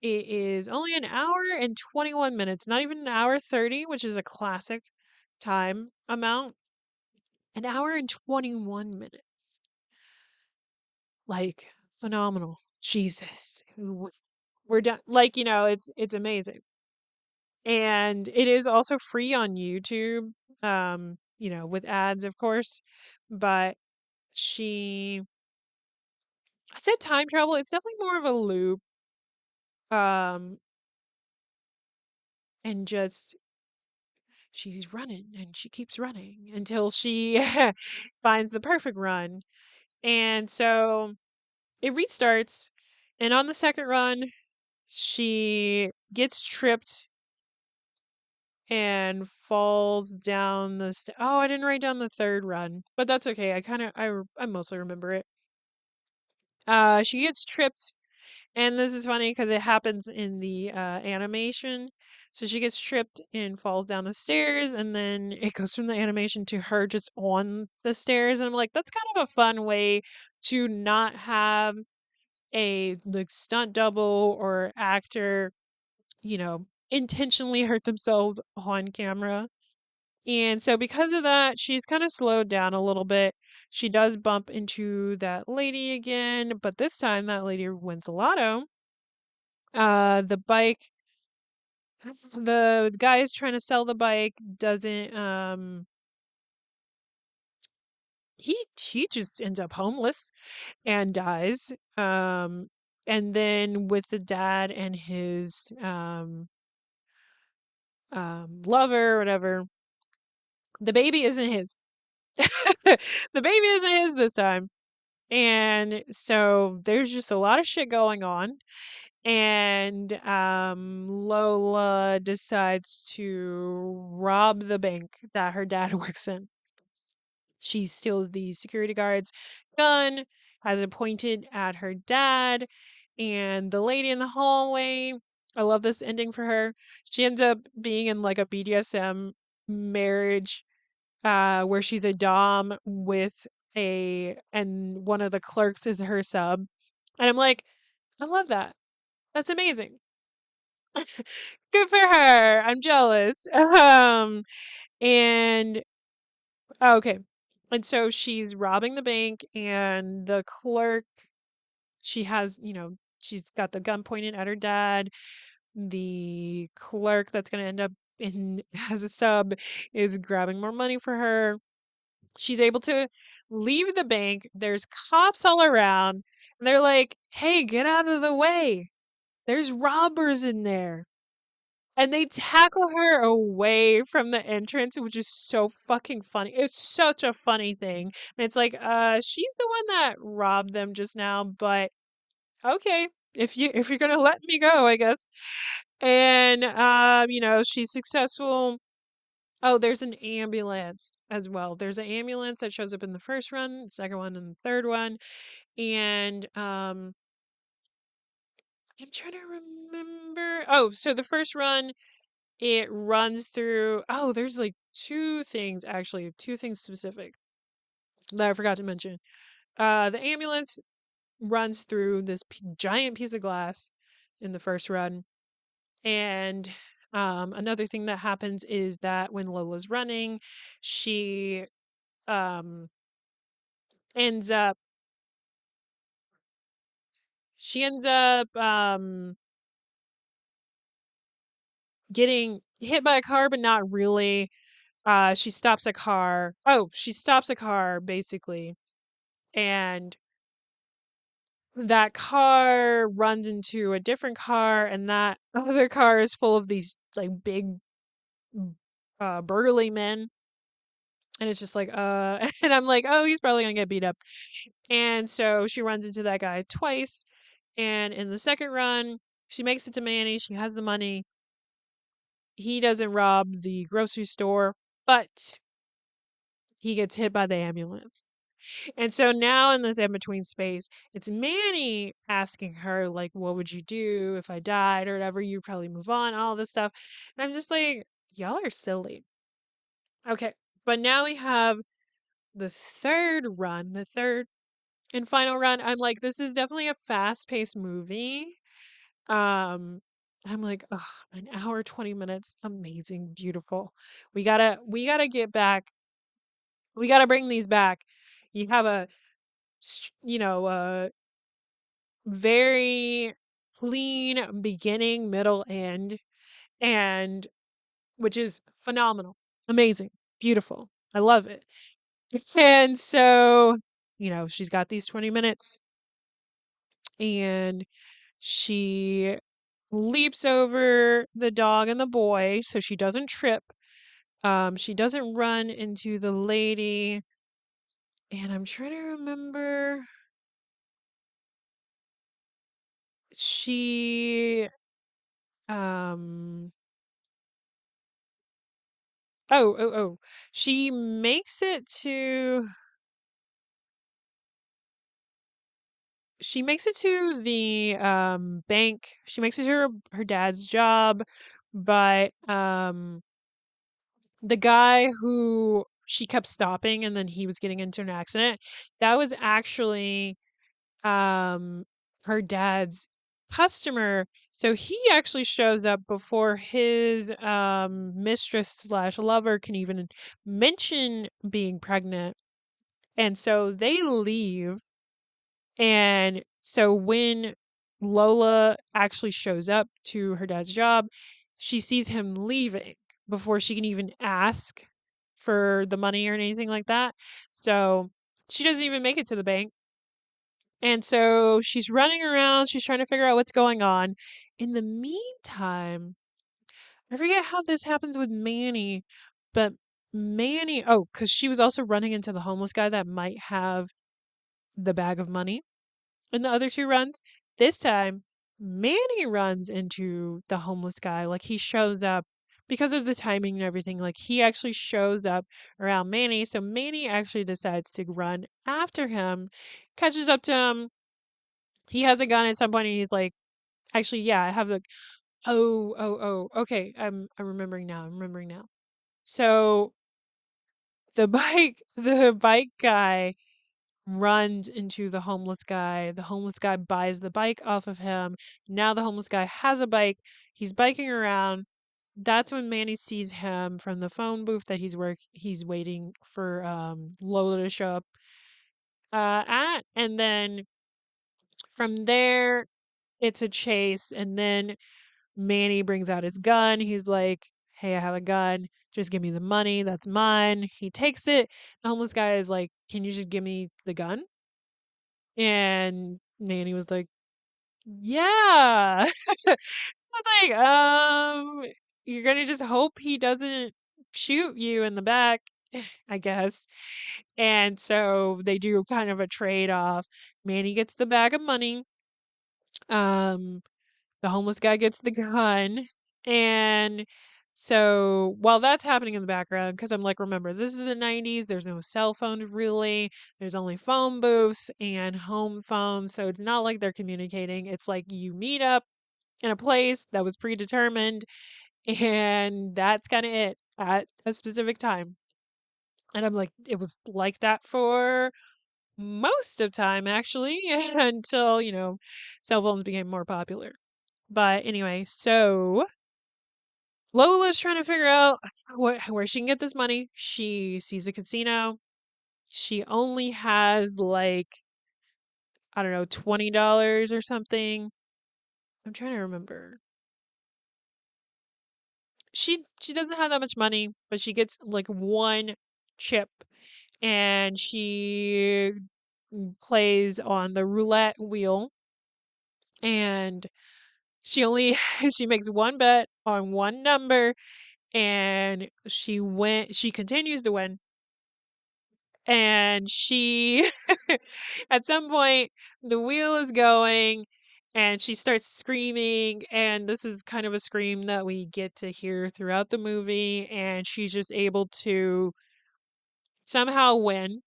It is only an hour and 21 minutes, not even an hour 30, which is a classic time amount. An hour and 21 minutes. Like, phenomenal. Jesus. We're done. Like, it's amazing. And it is also free on YouTube, with ads, of course. But she, I said time travel. It's definitely more of a loop. Um, and just she's running and she keeps running until she finds the perfect run. And so it restarts. And on the second run, she gets tripped and falls down oh, I didn't write down the third run, but that's okay. I mostly remember it. She gets tripped, and this is funny because it happens in the animation. So she gets tripped and falls down the stairs, and then it goes from the animation to her just on the stairs. And I'm like, that's kind of a fun way to not have a like stunt double or actor, intentionally hurt themselves on camera. And so because of that, she's kind of slowed down a little bit. She does bump into that lady again, but this time that lady wins the lotto. The bike, the guy is trying to sell the bike, doesn't, he just ends up homeless and dies. And then with the dad and his, lover or whatever, the baby isn't his. The baby isn't his this time. And so there's just a lot of shit going on. And Lola decides to rob the bank that her dad works in. She steals the security guard's gun, has it pointed at her dad, and the lady in the hallway. I love this ending for her. She ends up being in like a BDSM marriage where she's a dom with and one of the clerks is her sub. And I'm like, I love that. That's amazing. Good for her. I'm jealous. And okay. And so she's robbing the bank, and the clerk, she has, she's got the gun pointed at her dad. the clerk that's going to end up in as a sub is grabbing more money for her. She's able to leave the bank. There's cops all around. And they're like, "Hey, get out of the way. There's robbers in there." And they tackle her away from the entrance, which is so fucking funny. It's such a funny thing. And it's like, she's the one that robbed them just now, but okay, if you're gonna let me go, I guess. And she's successful. Oh, there's an ambulance as well. There's an ambulance that shows up in the first run, second one, and the third one. And I'm trying to remember. Oh, so the first run, it runs through. Oh, there's like two things actually, two things specific that I forgot to mention. The ambulance runs through this giant piece of glass in the first run. And another thing that happens is that when Lola's running, she um, ends up she ends up getting hit by a car, but not really. She stops a car. Oh, she stops a car basically, and that car runs into a different car, and that other car is full of these like big burly men. And it's just like, and I'm like, oh, he's probably gonna get beat up. And so she runs into that guy twice. And in the second run, she makes it to Manny. She has the money. He doesn't rob the grocery store, but he gets hit by the ambulance. And so now in this in between space, it's Manny asking her, like, what would you do if I died or whatever? You'd probably move on, all this stuff. And I'm just like, y'all are silly. Okay. But now we have the third run, the third and final run. I'm like, this is definitely a fast-paced movie. I'm like, ugh, an hour, 20 minutes, amazing, beautiful. We gotta get back. We gotta bring these back. You have a very clean beginning, middle, end, and which is phenomenal, amazing, beautiful. I love it. And so, she's got these 20 minutes and she leaps over the dog and the boy so she doesn't trip. She doesn't run into the lady. And I'm trying to remember. She um oh. She makes it to the bank. She makes it to her dad's job, but the guy who she kept stopping and then he was getting into an accident, that was actually um her dad's customer. So he actually shows up before his mistress slash lover can even mention being pregnant. And so they leave. And so when Lola actually shows up to her dad's job, she sees him leaving before she can even ask for the money or anything like that. So she doesn't even make it to the bank. And so she's running around, she's trying to figure out what's going on. In the meantime, I forget how this happens with Manny, but Manny, oh, because she was also running into the homeless guy that might have the bag of money in the other two runs. This time, Manny runs into the homeless guy. Like he shows up because of the timing and everything. Like he actually shows up around Manny. So Manny actually decides to run after him, catches up to him. He has a gun at some point and he's like, actually, yeah, I have the oh. Okay, I'm remembering now. I'm remembering now. So the bike guy runs into the homeless guy. The homeless guy buys the bike off of him. Now the homeless guy has a bike. He's biking around. That's when Manny sees him from the phone booth that he's waiting for Lola to show up at. And then from there it's a chase, and then Manny brings out his gun. He's like, "Hey, I have a gun. Just give me the money. That's mine." He takes it. The homeless guy is like, "Can you just give me the gun?" And Manny was like, "Yeah." I was like, you're gonna just hope he doesn't shoot you in the back, I guess. And so they do kind of a trade-off. Manny gets the bag of money. Um, the homeless guy gets the gun. And so while that's happening in the background, because I'm like, remember, this is the 90s, there's no cell phones really, there's only phone booths and home phones. So it's not like they're communicating. It's like you meet up in a place that was predetermined, and that's kind of it at a specific time. And I'm like, it was like that for most of time actually until, cell phones became more popular. But anyway, so Lola's trying to figure out where she can get this money. She sees a casino. She only has like, I don't know, $20 or something. I'm trying to remember. She doesn't have that much money, but she gets like one chip, and she plays on the roulette wheel, and she only she makes one bet on one number, and she continues to win. And she at some point the wheel is going, and she starts screaming, and this is kind of a scream that we get to hear throughout the movie, and she's just able to somehow win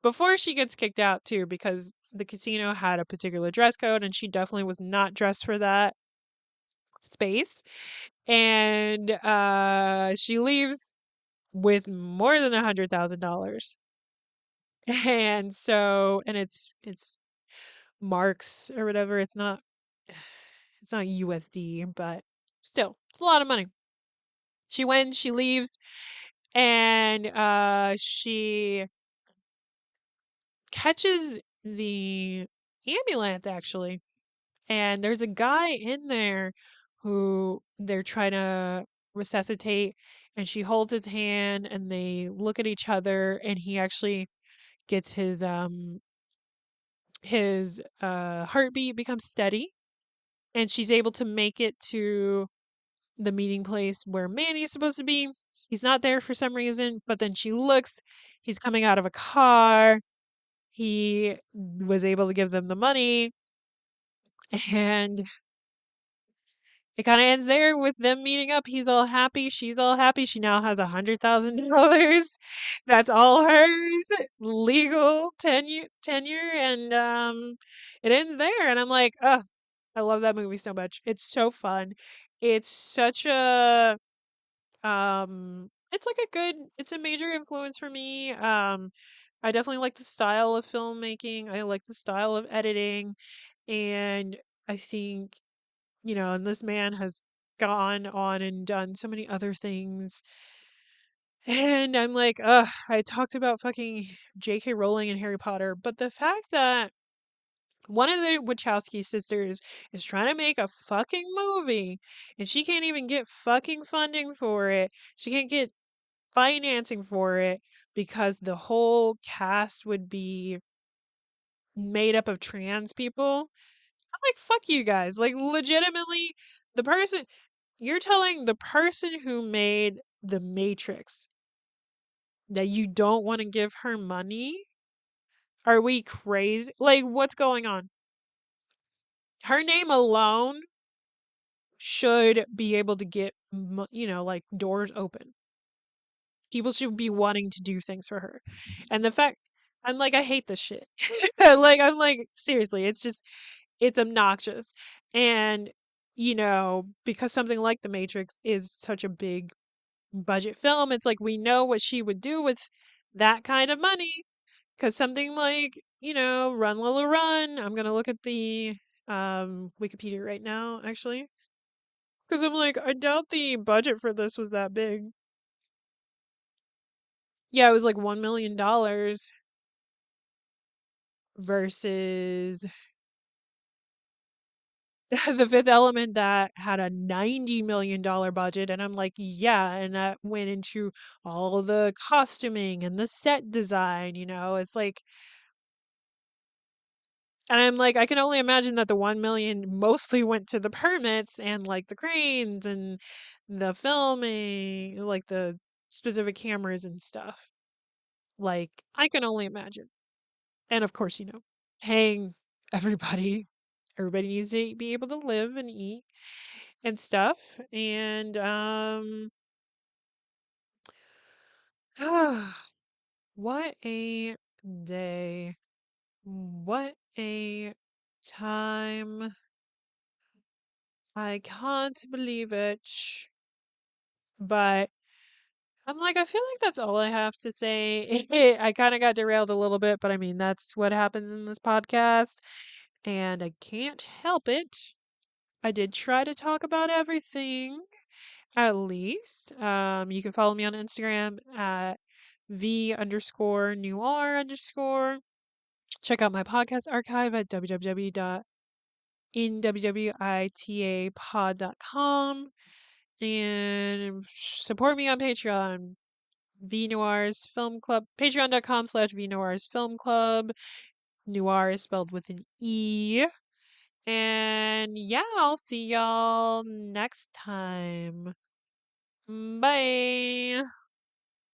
before she gets kicked out too, because the casino had a particular dress code and she definitely was not dressed for that space. And she leaves with more than $100,000. And it's marks or whatever. It's not USD, but still, it's a lot of money. She wins, she leaves, and she catches the ambulance actually. And there's a guy in there who they're trying to resuscitate, and she holds his hand and they look at each other, and he actually gets his heartbeat becomes steady, and she's able to make it to the meeting place where Manny is supposed to be. He's not there for some reason, but then she looks, he's coming out of a car. He was able to give them the money, and it kind of ends there with them meeting up. He's all happy. She's all happy. She now has $100,000. That's all hers. Legal tenure, and it ends there. And I'm like, ugh, I love that movie so much. It's so fun. It's such a it's like it's a major influence for me. I definitely like the style of filmmaking. I like the style of editing, and I think, and this man has gone on and done so many other things. And I'm like, ugh, I talked about fucking J.K. Rowling and Harry Potter, but the fact that one of the Wachowski sisters is trying to make a fucking movie and she can't even get fucking funding for it. She can't get financing for it because the whole cast would be made up of trans people. I'm like, fuck you guys. Like, legitimately, the person, you're telling the person who made The Matrix that you don't want to give her money? Are we crazy? Like, what's going on? Her name alone should be able to get, like doors open. People should be wanting to do things for her. And the fact, I'm like, I hate this shit. Like, I'm like, seriously, it's obnoxious. And, because something like The Matrix is such a big budget film, it's like we know what she would do with that kind of money. Because something like, Run Lola Run, I'm gonna look at the Wikipedia right now, actually. Because I'm like, I doubt the budget for this was that big. Yeah, it was like $1 million versus The Fifth Element that had a $90 million budget, and I'm like, yeah, and that went into all the costuming and the set design, it's like, and I'm like, I can only imagine that the 1 million mostly went to the permits and like the cranes and the filming, like the specific cameras and stuff. Like, I can only imagine. And of course, paying everybody. Everybody needs to be able to live and eat and stuff. And what a day. What a time. I can't believe it. But I'm like, I feel like that's all I have to say. I kind of got derailed a little bit, but I mean, that's what happens in this podcast, and I can't help it. I did try to talk about everything, at least. You can follow me on Instagram at v_noir_. Check out my podcast archive at www.nwwitapod.com and support me on Patreon. VNoir's Film Club, patreon.com/VNoir's Film Club. Noir is spelled with an E. And yeah, I'll see y'all next time. Bye.